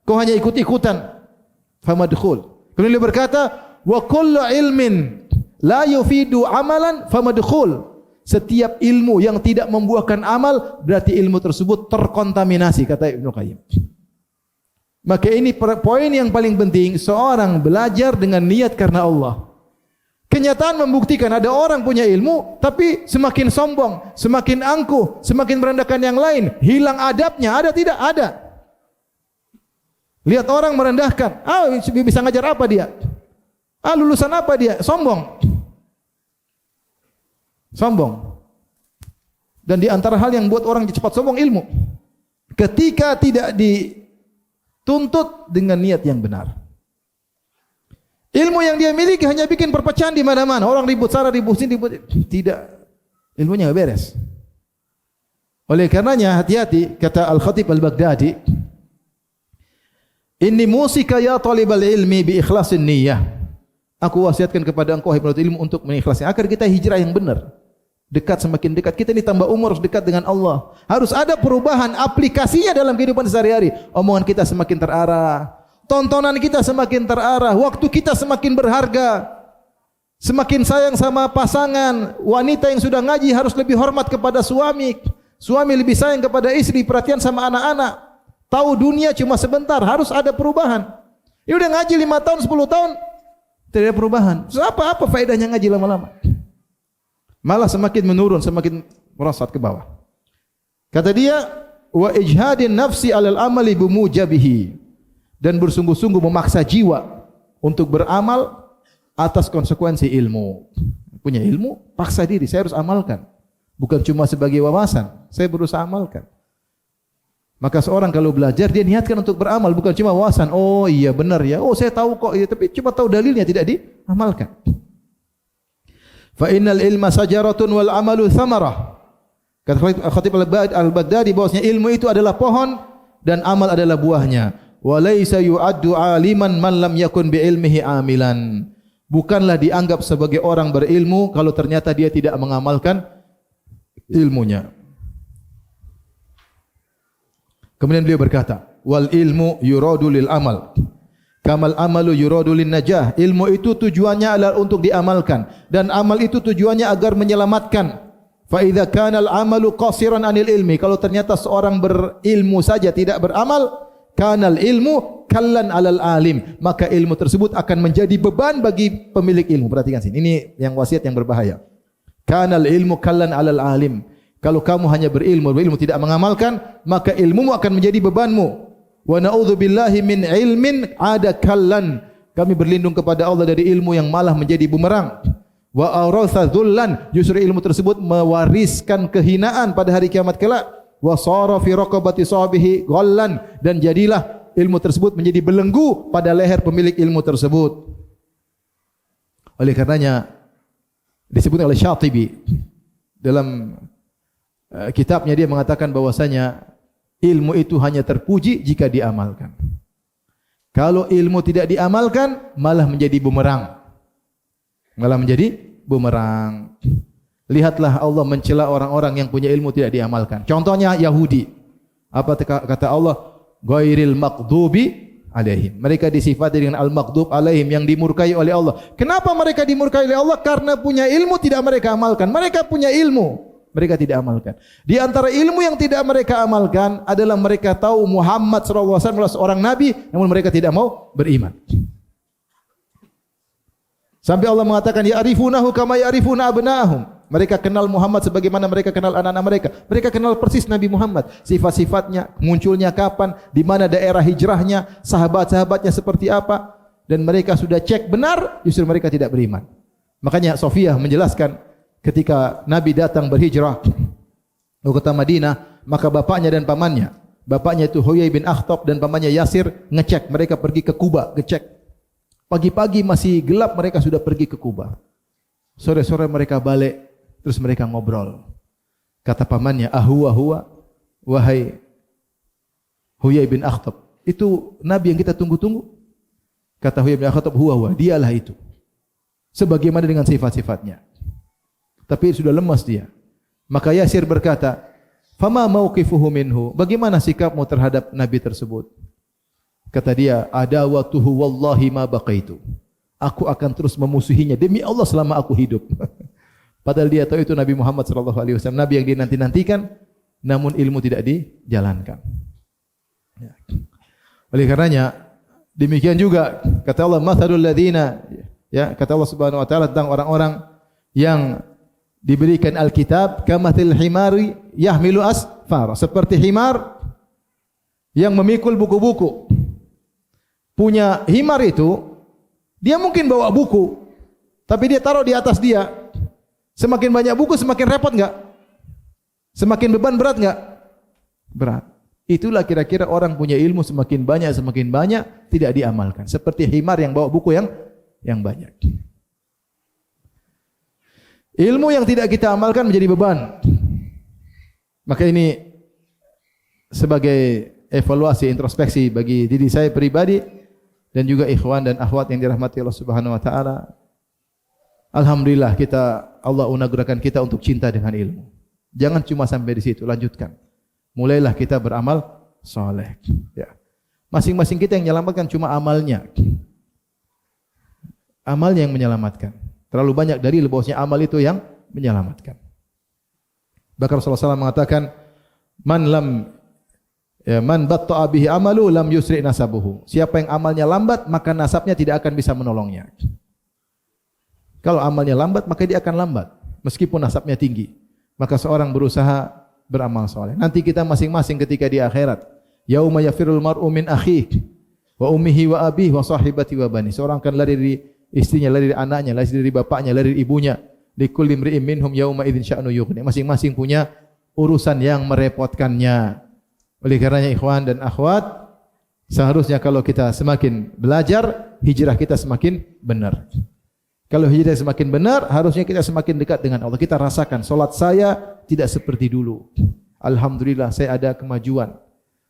A: Kau hanya ikut-ikutan. Famadkhul. Kemudian dia berkata, wa kullu ilmin la yufidu amalan famadkhul. Setiap ilmu yang tidak membuahkan amal, berarti ilmu tersebut terkontaminasi, kata Ibnu Qayyim. Maka ini poin yang paling penting, seorang belajar dengan niat karena Allah. Kenyataan membuktikan ada orang punya ilmu, tapi semakin sombong, semakin angkuh, semakin merendahkan yang lain, hilang adabnya. Ada tidak? Ada. Lihat orang merendahkan, bisa ngajar apa dia? Lulusan apa dia? Sombong. Sombong. Dan di antara hal yang buat orang cepat sombong ilmu. Ketika tidak dituntut dengan niat yang benar. Ilmu yang dia miliki hanya bikin perpecahan di mana-mana. Orang ribut sana, ribut sini, ribut. Tidak. Ilmunya enggak beres. Oleh karenanya hati-hati, kata Al-Khatib Al-Baghdadi, "Inni musika ya talibal ilmi bi ikhlasin niyyah." Aku wasiatkan kepada engkau hai penuntut ilmu untuk mengikhlaskan agar kita hijrah yang benar. Dekat semakin dekat. Kita ini tambah umur harus dekat dengan Allah. Harus ada perubahan aplikasinya dalam kehidupan sehari-hari. Omongan kita semakin terarah. Tontonan kita semakin terarah, waktu kita semakin berharga, semakin sayang sama pasangan. Wanita yang sudah ngaji harus lebih hormat kepada suami, suami lebih sayang kepada istri, perhatian sama anak-anak. Tahu dunia cuma sebentar, harus ada perubahan. Ini udah ngaji 5 tahun, 10 tahun, tidak ada perubahan. So, apa faedahnya ngaji lama-lama? Malah semakin menurun, semakin merosot ke bawah. Kata dia, wa ijhadin nafsi alal amali bimujabihi. Dan bersungguh-sungguh memaksa jiwa untuk beramal atas konsekuensi ilmu. Punya ilmu, paksa diri, saya harus amalkan. Bukan cuma sebagai wawasan, saya berusaha amalkan. Maka seorang kalau belajar, dia niatkan untuk beramal, bukan cuma wawasan. Oh iya benar ya, oh saya tahu kok, tapi cuma tahu dalilnya, tidak diamalkan. Fa innal ilma sajaratun wal amalu thamarah. Kata Khatib Al-Baghdadi bahwasanya ilmu itu adalah pohon dan amal adalah buahnya. Wa laisa yu'addu 'aliman man lam yakun bi ilmihi 'amilan. Bukanlah dianggap sebagai orang berilmu kalau ternyata dia tidak mengamalkan ilmunya. Kemudian beliau berkata, wal ilmu yuradu lil amal. Kamal amalu yuradu lin najah. Ilmu itu tujuannya adalah untuk diamalkan dan amal itu tujuannya agar menyelamatkan. Fa idza kana al amalu qasiran anil ilmi. Kalau ternyata seorang berilmu saja tidak beramal, kanal ilmu kallan alal alim, maka ilmu tersebut akan menjadi beban bagi pemilik ilmu. Perhatikan sini, ini yang wasiat yang berbahaya. Kanal ilmu kallan alal alim. Kalau kamu hanya berilmu tidak mengamalkan, maka ilmumu akan menjadi bebanmu. Wa na'udzubillahi min ilmin ada kallan. Kami berlindung kepada Allah dari ilmu yang malah menjadi bumerang. Wa auratha dzullan, justru ilmu tersebut mewariskan kehinaan pada hari kiamat kelak. Wa sara fi raqabati sahibihi ghallan, dan jadilah ilmu tersebut menjadi belenggu pada leher pemilik ilmu tersebut. Oleh karenanya disebut oleh Syatibi dalam kitabnya, dia mengatakan bahwasanya ilmu itu hanya terpuji jika diamalkan. Kalau ilmu tidak diamalkan malah menjadi bumerang. malah menjadi bumerang. Lihatlah Allah mencela orang-orang yang punya ilmu tidak diamalkan. Contohnya Yahudi. Apa kata Allah? Ghairil maghdubi alaihim. Mereka disifati dengan al-maghdub alaihim, yang dimurkai oleh Allah. Kenapa mereka dimurkai oleh Allah? Karena punya ilmu tidak mereka amalkan. Mereka punya ilmu, mereka tidak amalkan. Di antara ilmu yang tidak mereka amalkan adalah mereka tahu Muhammad SAW adalah seorang nabi, namun mereka tidak mau beriman. Sampai Allah mengatakan ya'rifunahu kama ya'rifuna abna'ahum. Mereka kenal Muhammad sebagaimana mereka kenal anak-anak mereka. Mereka kenal persis Nabi Muhammad, sifat-sifatnya, munculnya kapan, di mana daerah hijrahnya, sahabat-sahabatnya seperti apa, dan mereka sudah cek benar, justru mereka tidak beriman. Makanya Sofiyah menjelaskan ketika Nabi datang berhijrah ke kota Madinah, maka bapaknya dan pamannya, bapaknya itu Huyai bin Akhtab dan pamannya Yasir, ngecek, mereka pergi ke Kuba, ngecek. Pagi-pagi masih gelap, mereka sudah pergi ke Kuba. Sore-sore mereka balik, terus mereka ngobrol. Kata pamannya, huwa, wahai Huyai bin Akhtab, itu Nabi yang kita tunggu-tunggu. Kata Huyai bin Akhtab, huwa, dialah itu. Sebagaimana dengan sifat-sifatnya. Tapi sudah lemas dia. Maka Yasir berkata, fama mauqifuhu minhu, bagaimana sikapmu terhadap Nabi tersebut? Kata dia, adawatuhu wallahi ma baqaitu. Aku akan terus memusuhinya demi Allah selama aku hidup. Padahal dia tahu itu Nabi Muhammad SAW, Nabi yang dinanti-nantikan, namun ilmu tidak dijalankan. Ya. Oleh karenanya, demikian juga kata Allah, mathalul ladzina, ya, kata Allah Subhanahu wa taala tentang orang-orang yang diberikan Alkitab, kamathil himari yahmilu asfar, seperti himar yang memikul buku-buku. Punya himar itu, dia mungkin bawa buku, tapi dia taruh di atas dia. Semakin banyak buku, semakin repot enggak? Semakin beban berat enggak? Berat. Itulah kira-kira orang punya ilmu semakin banyak tidak diamalkan. Seperti himar yang bawa buku yang banyak. Ilmu yang tidak kita amalkan menjadi beban. Maka ini sebagai evaluasi introspeksi bagi diri saya pribadi dan juga ikhwan dan akhwat yang dirahmati Allah Subhanahu wa taala. Alhamdulillah Allah anugerahkan kita untuk cinta dengan ilmu. Jangan cuma sampai di situ, lanjutkan. Mulailah kita beramal saleh. Ya. Masing-masing kita yang menyelamatkan cuma amalnya. Amalnya yang menyelamatkan. Terlalu banyak dari bahwasanya amal itu yang menyelamatkan. Bahkan Rasulullah SAW mengatakan, man batta'a bihi amalu lam yusri nasabuhu. Siapa yang amalnya lambat, maka nasabnya tidak akan bisa menolongnya. Kalau amalnya lambat, maka dia akan lambat meskipun nasabnya tinggi. Maka seorang berusaha beramal saleh. Nanti kita masing-masing ketika di akhirat, yauma yafirul mar'u min akhihi wa ummihi wa abihi wa sahibati wa bani. Seorang akan lari dari istrinya, lari dari anaknya, lari dari bapaknya, lari dari ibunya. Likulli imri'in minhum yauma idzin sya'nu yughni. Masing-masing punya urusan yang merepotkannya. Oleh karenanya ikhwan dan akhwat, seharusnya kalau kita semakin belajar, hijrah kita semakin benar. Kalau hijrah semakin benar, harusnya kita semakin dekat dengan Allah. Kita rasakan, solat saya tidak seperti dulu. Alhamdulillah, saya ada kemajuan.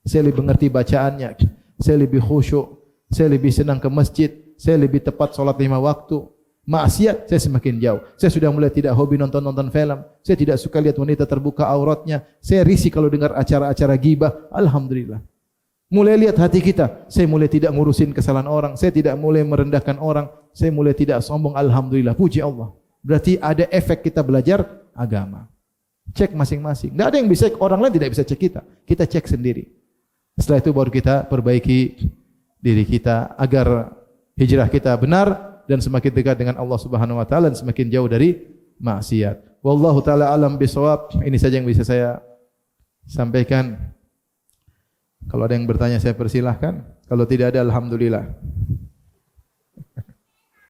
A: Saya lebih mengerti bacaannya. Saya lebih khusyuk. Saya lebih senang ke masjid. Saya lebih tepat solat 5 waktu. Maksiat, saya semakin jauh. Saya sudah mulai tidak hobi nonton-nonton film. Saya tidak suka lihat wanita terbuka auratnya. Saya risih kalau dengar acara-acara gibah. Alhamdulillah. Mulai lihat hati kita. Saya mulai tidak ngurusin kesalahan orang. Saya tidak mulai merendahkan orang. Saya mulai tidak sombong. Alhamdulillah. Puji Allah. Berarti ada efek kita belajar agama. Cek masing-masing. Tidak ada yang bisa, orang lain tidak bisa cek kita. Kita cek sendiri. Setelah itu baru kita perbaiki diri kita agar hijrah kita benar dan semakin dekat dengan Allah Subhanahu wa taala dan semakin jauh dari maksiat. Wallahu taala alam bisawab. Ini saja yang bisa saya sampaikan. Kalau ada yang bertanya saya persilahkan. Kalau tidak ada, alhamdulillah.